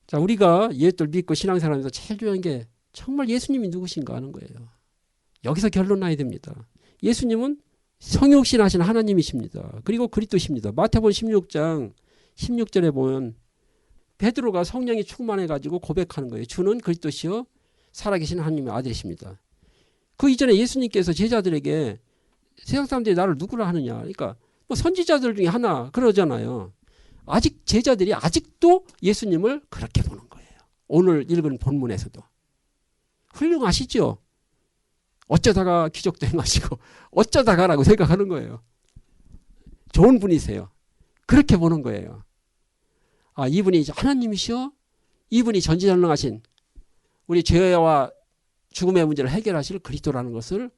자, 우리가 예수를 믿고 신앙생활하면서 제일 중요한 게 정말 예수님이 누구신가 하는 거예요. 여기서 결론 나야 됩니다. 예수님은 성육신하신 하나님이십니다. 그리고 그리스도십니다. 마태복음 16장 16절에 보면 베드로가 성령이 충만해가지고 고백하는 거예요. 주는 그리스도시요 살아계신 하나님의 아들이십니다. 그 이전에 예수님께서 제자들에게 세상 사람들이 나를 누구라 하느냐. 그러니까 뭐 선지자들 중에 하나 그러잖아요. 아직 제자들이 아직도 예수님을 그렇게 보는 거예요. 오늘 읽은 본문에서도. 훌륭하시죠. 어쩌다가 기적도 행하시고 어쩌다가라고 생각하는 거예요. 좋은 분이세요. 그렇게 보는 거예요. 아, 이분이 하나님이시여? 이분이 전지전능하신 우리 죄와 죽음의 문제를 해결하실 그리스도라는 것을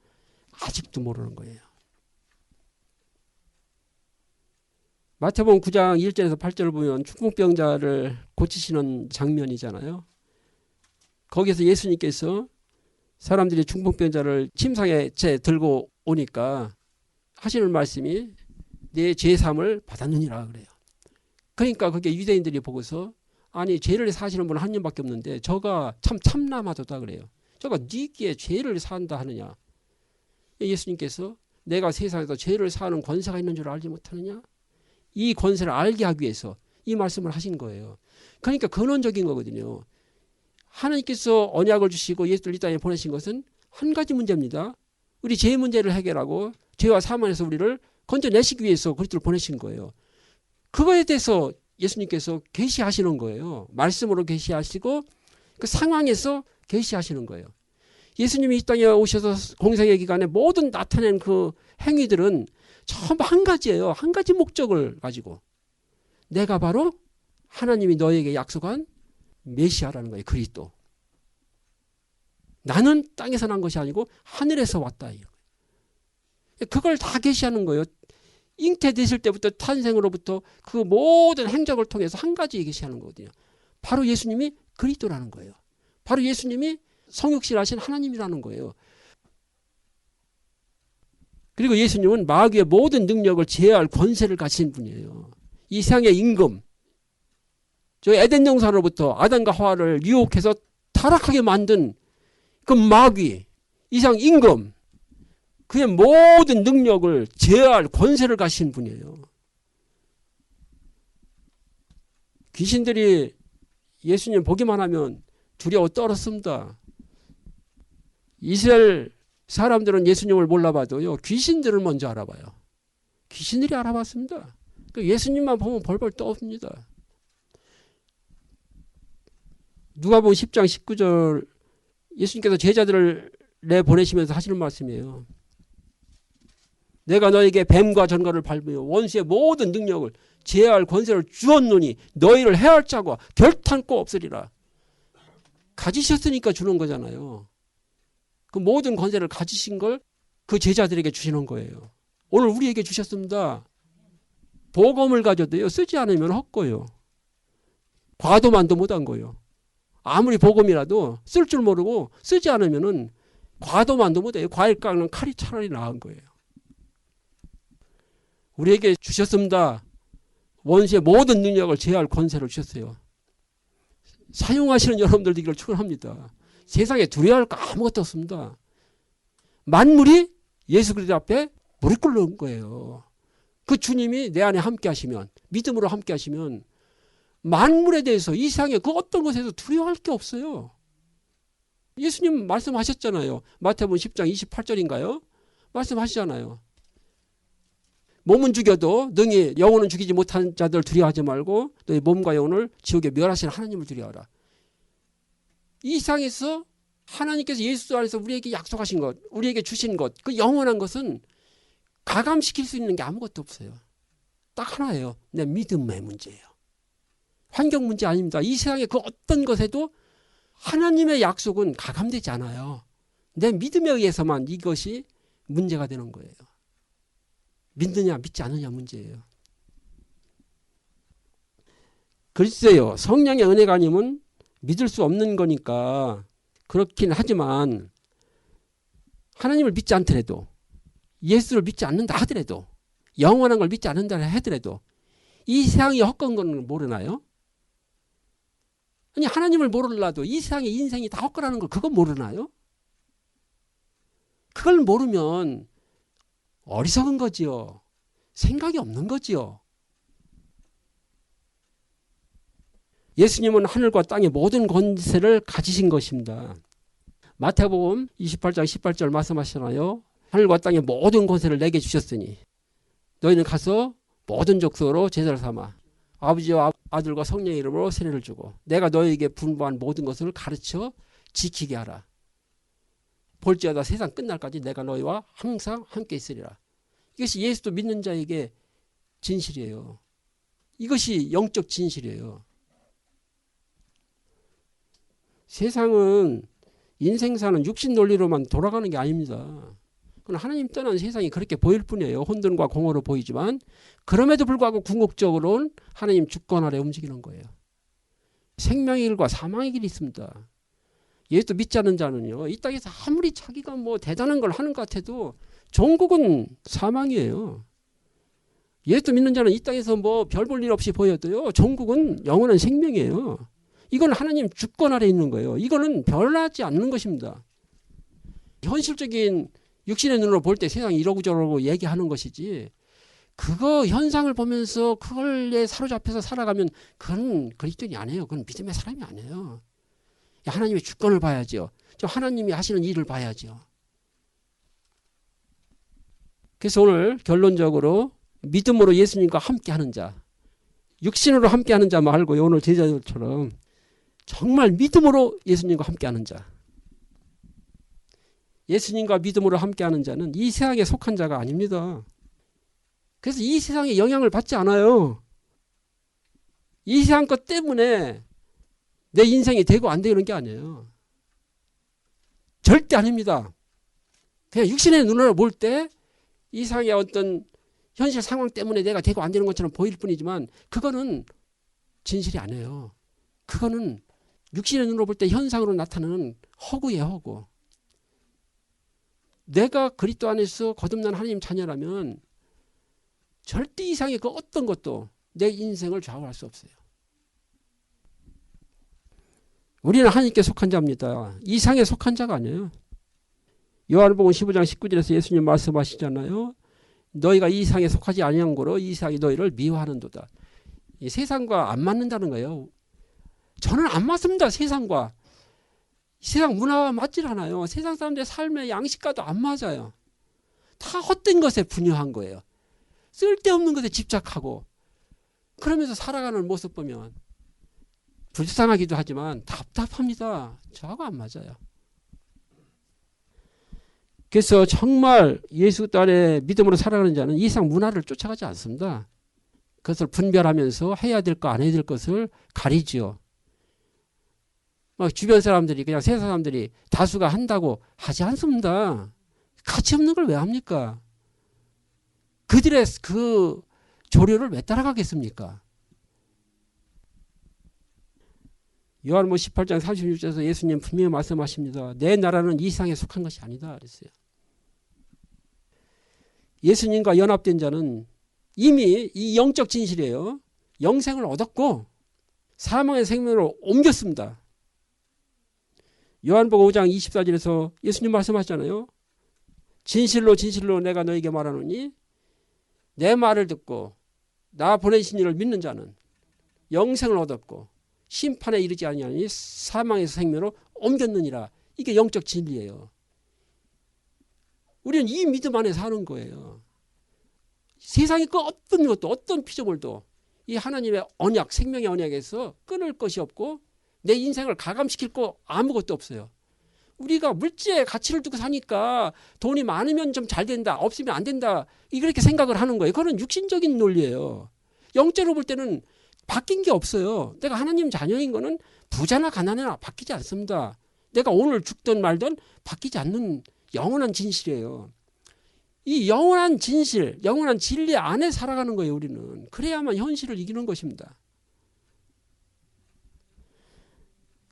아직도 모르는 거예요. 마태복음 9장 1절에서 8절을 보면 중풍병자를 고치시는 장면이잖아요. 거기서 예수님께서 사람들이 중풍병자를 침상에 들고 오니까 하시는 말씀이 내 죄사함을 받았느니라 그래요. 그러니까 그게 유대인들이 보고서 아니 죄를 사시는 분은 한 명밖에 없는데 저가 참 참남하도다 그래요. 저가 네게 죄를 사한다 하느냐. 예수님께서 내가 세상에서 죄를 사하는 권세가 있는 줄 알지 못하느냐. 이 권세를 알게 하기 위해서 이 말씀을 하신 거예요. 그러니까 근원적인 거거든요. 하나님께서 언약을 주시고 예수를 이 땅에 보내신 것은 한 가지 문제입니다. 우리 죄 문제를 해결하고 죄와 사망에서 우리를 건져내시기 위해서 그리스도를 보내신 거예요. 그거에 대해서 예수님께서 계시하시는 거예요. 말씀으로 계시하시고 그 상황에서 계시하시는 거예요. 예수님이 이 땅에 오셔서 공생의 기간에 모든 나타낸 그 행위들은 전부 한 가지예요. 한 가지 목적을 가지고 내가 바로 하나님이 너에게 약속한 메시아라는 거예요. 그리스도. 나는 땅에서 난 것이 아니고 하늘에서 왔다. 그걸 다 계시하는 거예요. 잉태되실 때부터 탄생으로부터 그 모든 행적을 통해서 한 가지 얘기하는 거거든요. 바로 예수님이 그리스도라는 거예요. 바로 예수님이 성육신하신 하나님이라는 거예요. 그리고 예수님은 마귀의 모든 능력을 제어할 권세를 가진 분이에요. 이 세상의 임금, 저 에덴 동산으로부터 아담과 하와를 유혹해서 타락하게 만든 그 마귀, 이 세상 임금, 그의 모든 능력을 제어할 권세를 가신 분이에요. 귀신들이 예수님 보기만 하면 두려워 떨었습니다. 이스라엘 사람들은 예수님을 몰라봐도요, 귀신들을 먼저 알아봐요. 귀신들이 알아봤습니다. 예수님만 보면 벌벌 떠옵니다. 누가복음 10장 19절 예수님께서 제자들을 내보내시면서 하시는 말씀이에요. 내가 너에게 뱀과 전갈을 밟으며 원수의 모든 능력을 제어할 권세를 주었노니 너희를 해할 자가 결탄코 없으리라. 가지셨으니까 주는 거잖아요. 그 모든 권세를 가지신 걸 그 제자들에게 주시는 거예요. 오늘 우리에게 주셨습니다. 복음을 가져도요, 쓰지 않으면 헛고요. 과도만도 못한 거예요. 아무리 복음이라도 쓸 줄 모르고 쓰지 않으면은 과도만도 못해요. 과일 깎는 칼이 차라리 나은 거예요. 우리에게 주셨습니다. 원수의 모든 능력을 제어할 권세를 주셨어요. 사용하시는 여러분들도 이걸 축원합니다. 세상에 두려워할 거 아무것도 없습니다. 만물이 예수 그리스도 앞에 무릎 꿇는 거예요. 그 주님이 내 안에 함께 하시면, 믿음으로 함께 하시면 만물에 대해서 이 세상에 그 어떤 것에서 두려워할 게 없어요. 예수님 말씀하셨잖아요. 마태복음 10장 28절인가요? 말씀하시잖아요. 몸은 죽여도 능히 영혼은 죽이지 못한 자들 두려워하지 말고 너희 몸과 영혼을 지옥에 멸하시는 하나님을 두려워하라. 이 세상에서 하나님께서 예수 안에서 우리에게 약속하신 것, 우리에게 주신 것, 그 영원한 것은 가감시킬 수 있는 게 아무것도 없어요. 딱 하나예요. 내 믿음의 문제예요. 환경 문제 아닙니다. 이 세상의 그 어떤 것에도 하나님의 약속은 가감되지 않아요. 내 믿음에 의해서만 이것이 문제가 되는 거예요. 믿느냐 믿지 않느냐 문제예요. 글쎄요. 성령의 은혜가 아니면 믿을 수 없는 거니까 그렇긴 하지만 하나님을 믿지 않더라도 예수를 믿지 않는다 하더라도 영원한 걸 믿지 않는다 하더라도 이 세상이 헛건 건 모르나요? 아니 하나님을 모르라도 이 세상의 인생이 다 헛거라는 걸 그건 모르나요? 그걸 모르면 어리석은 거지요. 생각이 없는 거지요. 예수님은 하늘과 땅의 모든 권세를 가지신 것입니다. 마태복음 28장 18절 말씀하시잖아요. 하늘과 땅의 모든 권세를 내게 주셨으니 너희는 가서 모든 족속으로 제자를 삼아 아버지와 아들과 성령의 이름으로 세례를 주고 내가 너희에게 분부한 모든 것을 가르쳐 지키게 하라. 볼지어다 세상 끝날까지 내가 너희와 항상 함께 있으리라. 이것이 예수도 믿는 자에게 진실이에요. 이것이 영적 진실이에요. 세상은 인생사는 육신 논리로만 돌아가는 게 아닙니다. 그건 하나님 떠난 세상이 그렇게 보일 뿐이에요. 혼돈과 공허로 보이지만 그럼에도 불구하고 궁극적으로는 하나님 주권 아래 움직이는 거예요. 생명의 길과 사망의 길이 있습니다. 예수도 믿지 않는 자는요. 이 땅에서 아무리 자기가 뭐 대단한 걸 하는 것 같아도 종국은 사망이에요. 예수도 믿는 자는 이 땅에서 뭐 별 볼 일 없이 보여도요. 종국은 영원한 생명이에요. 이건 하나님 주권 아래 있는 거예요. 이거는 변하지 않는 것입니다. 현실적인 육신의 눈으로 볼 때 세상이 이러고 저러고 얘기하는 것이지 그거 현상을 보면서 그걸에 사로잡혀서 살아가면 그건 그리스도인이 아니에요. 그건 믿음의 사람이 아니에요. 하나님의 주권을 봐야죠. 하나님이 하시는 일을 봐야죠. 그래서 오늘 결론적으로 믿음으로 예수님과 함께하는 자, 육신으로 함께하는 자 말고 오늘 제자들처럼 정말 믿음으로 예수님과 함께하는 자, 예수님과 믿음으로 함께하는 자는 이 세상에 속한 자가 아닙니다. 그래서 이 세상에 영향을 받지 않아요. 이 세상 것 때문에 내 인생이 되고 안 되는 게 아니에요. 절대 아닙니다. 그냥 육신의 눈으로 볼 때 이 세상의 어떤 현실 상황 때문에 내가 되고 안 되는 것처럼 보일 뿐이지만 그거는 진실이 아니에요. 그거는 육신의 눈으로 볼 때 현상으로 나타나는 허구예요. 허구. 내가 그리스도 안에서 거듭난 하나님 자녀라면 절대 이상의 그 어떤 것도 내 인생을 좌우할 수 없어요. 우리는 하나님께 속한 자입니다. 이상에 속한 자가 아니에요. 요한복음 15장 19절에서 예수님 말씀하시잖아요. 너희가 이 이상에 속하지 아니한 거로 이 이상이 너희를 미워하는도다. 이 세상과 안 맞는다는 거예요. 저는 안 맞습니다. 세상과. 세상 문화와 맞질 않아요. 세상 사람들의 삶의 양식과도 안 맞아요. 다 헛된 것에 분유한 거예요. 쓸데없는 것에 집착하고 그러면서 살아가는 모습 보면 불쌍하기도 하지만 답답합니다. 저하고 안 맞아요. 그래서 정말 예수 안에 믿음으로 살아가는 자는 이 세상 문화를 쫓아가지 않습니다. 그것을 분별하면서 해야 될 거 안 해야 될 것을 가리죠. 막 주변 사람들이 그냥 세상 사람들이 다수가 한다고 하지 않습니다. 가치 없는 걸 왜 합니까? 그들의 그 조류를 왜 따라가겠습니까? 요한복음 18장 36절에서 예수님 분명히 말씀하십니다. 내 나라는 이 세상에 속한 것이 아니다 그랬어요. 예수님과 연합된 자는 이미 이 영적 진실이에요. 영생을 얻었고 사망의 생명으로 옮겼습니다. 요한복음 5장 24절에서 예수님 말씀하셨잖아요. 진실로 진실로 내가 너에게 말하노니 내 말을 듣고 나 보내신 이를 믿는 자는 영생을 얻었고 심판에 이르지 아니하니 사망에서 생명으로 옮겼느니라. 이게 영적 진리예요. 우리는 이 믿음 안에 사는 거예요. 세상의 그 어떤 것도 어떤 피조물도 이 하나님의 언약 생명의 언약에서 끊을 것이 없고 내 인생을 가감시킬 거 아무것도 없어요. 우리가 물질의 가치를 두고 사니까 돈이 많으면 좀 잘 된다 없으면 안 된다 이렇게 생각을 하는 거예요. 그건 육신적인 논리예요. 영적으로 볼 때는 바뀐 게 없어요. 내가 하나님 자녀인 거는 부자나 가난하나 바뀌지 않습니다. 내가 오늘 죽든 말든 바뀌지 않는 영원한 진실이에요. 이 영원한 진실, 영원한 진리 안에 살아가는 거예요. 우리는. 그래야만 현실을 이기는 것입니다.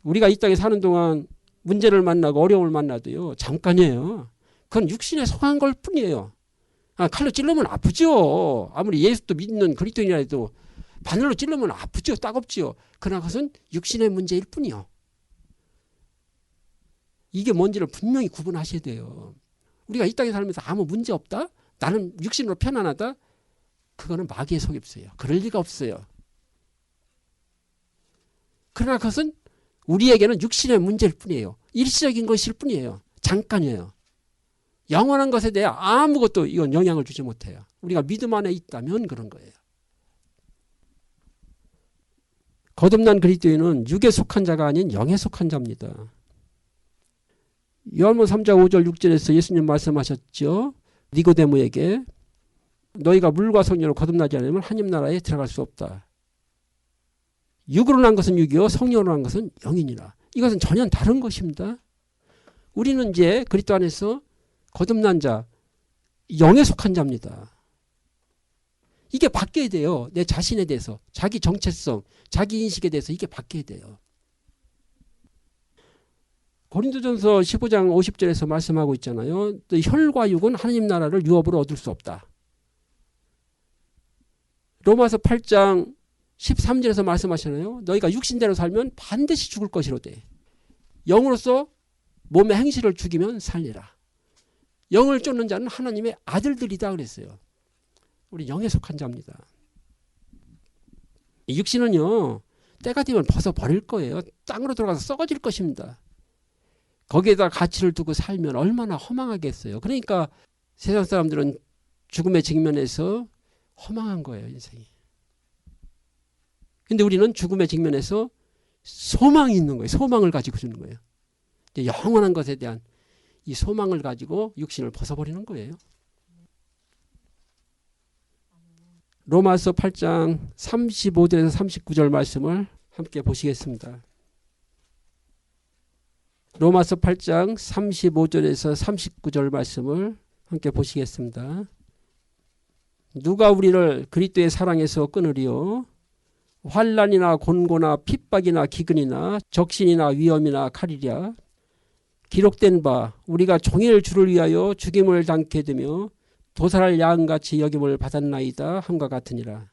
우리가 이 땅에 사는 동안 문제를 만나고 어려움을 만나도요. 잠깐이에요. 그건 육신에 속한 걸 뿐이에요. 칼로 찔르면 아프죠. 아무리 예수도 믿는 그리스도인이라 해도 바늘로 찔르면 아프죠. 따갑죠. 그러나 그것은 육신의 문제일 뿐이요. 이게 뭔지를 분명히 구분하셔야 돼요. 우리가 이 땅에 살면서 아무 문제 없다? 나는 육신으로 편안하다? 그거는 마귀의 속임수예요. 그럴 리가 없어요. 그러나 그것은 우리에게는 육신의 문제일 뿐이에요. 일시적인 것일 뿐이에요. 잠깐이에요. 영원한 것에 대해 아무것도 이건 영향을 주지 못해요. 우리가 믿음 안에 있다면 그런 거예요. 거듭난 그리스도인은 육에 속한 자가 아닌 영에 속한 자입니다. 요한복음 3장 5절 6절에서 예수님 말씀하셨죠. 니고데모에게 너희가 물과 성령으로 거듭나지 않으면 하나님 나라에 들어갈 수 없다. 육으로 난 것은 육이요 성령으로 난 것은 영이니라. 이것은 전혀 다른 것입니다. 우리는 이제 그리스도 안에서 거듭난 자, 영에 속한 자입니다. 이게 바뀌어야 돼요. 내 자신에 대해서, 자기 정체성, 자기 인식에 대해서 이게 바뀌어야 돼요. 고린도전서 15장 50절에서 말씀하고 있잖아요. 또 혈과 육은 하나님 나라를 유업으로 얻을 수 없다. 로마서 8장 13절에서 말씀하시나요? 너희가 육신대로 살면 반드시 죽을 것이로되 영으로서 몸의 행실을 죽이면 살리라. 영을 쫓는 자는 하나님의 아들들이다 그랬어요. 우리 영에 속한 자입니다. 육신은요. 때가 되면 벗어버릴 거예요. 땅으로 들어가서 썩어질 것입니다. 거기에다 가치를 두고 살면 얼마나 허망하겠어요. 그러니까 세상 사람들은 죽음의 직면에서 허망한 거예요. 인생이. 근데 우리는 죽음의 직면에서 소망이 있는 거예요. 소망을 가지고 주는 거예요. 영원한 것에 대한 이 소망을 가지고 육신을 벗어버리는 거예요. 로마서 8장 35절에서 39절 말씀을 함께 보시겠습니다. 로마서 8장 35절에서 39절 말씀을 함께 보시겠습니다. 누가 우리를 그리스도의 사랑에서 끊으리요? 환난이나 곤고나 핍박이나 기근이나 적신이나 위험이나 칼이랴. 기록된 바 우리가 종일 주를 위하여 죽임을 당케 되며 도살할 양같이 여김을 받았나이다 함과 같으니라.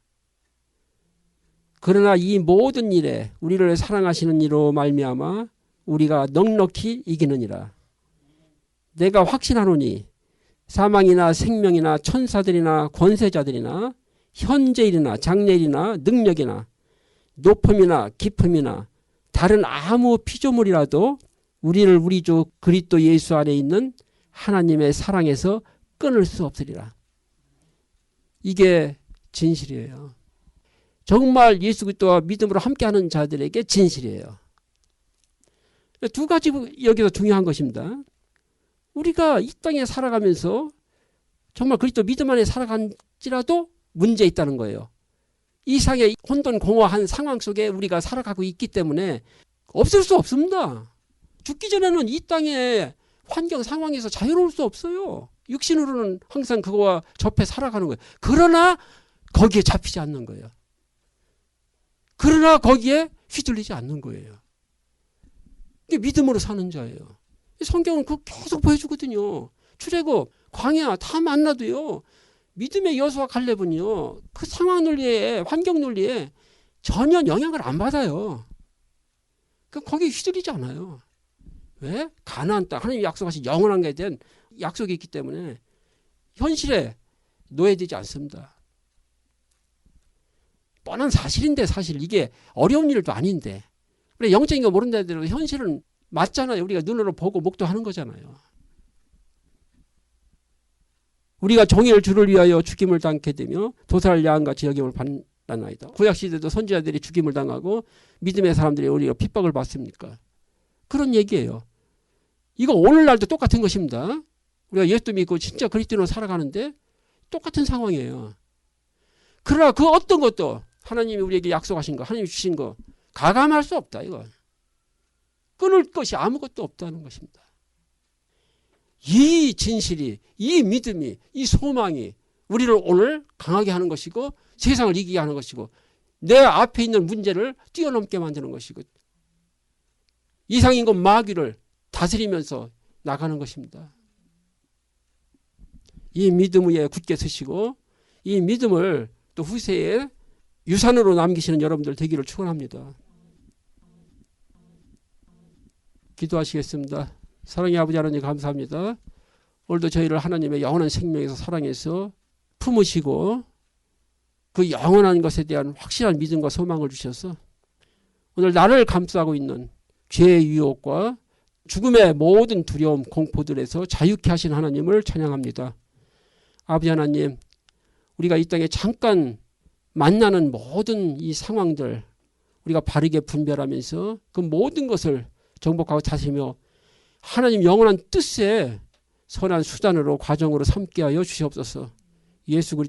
그러나 이 모든 일에 우리를 사랑하시는 이로 말미암아 우리가 넉넉히 이기느니라. 내가 확신하노니 사망이나 생명이나 천사들이나 권세자들이나 현재일이나 장래일이나 능력이나 높음이나 깊음이나 다른 아무 피조물이라도 우리를 우리 주 그리스도 예수 안에 있는 하나님의 사랑에서 끊을 수 없으리라. 이게 진실이에요. 정말 예수 그리스도와 믿음으로 함께하는 자들에게 진실이에요. 두 가지 여기서 중요한 것입니다. 우리가 이 땅에 살아가면서 정말 그리스도 믿음 안에 살아간지라도 문제 있다는 거예요. 이 상의 혼돈공허한 상황 속에 우리가 살아가고 있기 때문에 없을 수 없습니다. 죽기 전에는 이 땅의 환경 상황에서 자유로울 수 없어요. 육신으로는 항상 그거와 접해 살아가는 거예요. 그러나 거기에 잡히지 않는 거예요. 그러나 거기에 휘둘리지 않는 거예요. 이게 믿음으로 사는 자예요. 성경은 그거 계속 보여주거든요. 출애굽, 광야 다 만나도요. 믿음의 여호수아 갈렙은요. 그 상황 논리에 환경 논리에 전혀 영향을 안 받아요. 거기에 휘둘리지 않아요. 왜? 가나안 땅 하나님이 약속하신 영원한 것에 대한 약속이 있기 때문에 현실에 노예되지 않습니다. 뻔한 사실인데 사실 이게 어려운 일도 아닌데 우리 영적인 거 모른다 해도 현실은 맞잖아요. 우리가 눈으로 보고 목도하는 거잖아요. 우리가 종일 주를 위하여 죽임을 당케 되며 도살할 양같이 여김을 받나이다. 구약시대도 선지자들이 죽임을 당하고 믿음의 사람들이 우리가 핍박을 받습니까? 그런 얘기예요. 이거 오늘날도 똑같은 것입니다. 우리가 예수 믿고 진짜 그리스도로 살아가는데 똑같은 상황이에요. 그러나 그 어떤 것도 하나님이 우리에게 약속하신 거, 하나님이 주신 거 가감할 수 없다. 이거 끊을 것이 아무것도 없다는 것입니다. 이 진실이, 이 믿음이, 이 소망이 우리를 오늘 강하게 하는 것이고 세상을 이기게 하는 것이고 내 앞에 있는 문제를 뛰어넘게 만드는 것이고 이상인간 마귀를 다스리면서 나가는 것입니다. 이 믿음 위에 굳게 서시고 이 믿음을 또 후세에 유산으로 남기시는 여러분들 되기를 축원합니다. 기도하시겠습니다. 사랑의 아버지 하나님 감사합니다. 오늘도 저희를 하나님의 영원한 생명에서 사랑해서 품으시고 그 영원한 것에 대한 확실한 믿음과 소망을 주셔서 오늘 나를 감싸고 있는 죄의 유혹과 죽음의 모든 두려움, 공포들에서 자유케 하신 하나님을 찬양합니다. 아버지 하나님, 우리가 이 땅에 잠깐 만나는 모든 이 상황들 우리가 바르게 분별하면서 그 모든 것을 정복하고 다스리며 하나님 영원한 뜻에 선한 수단으로 과정으로 삼게 하여 주시옵소서. 예수 그리스도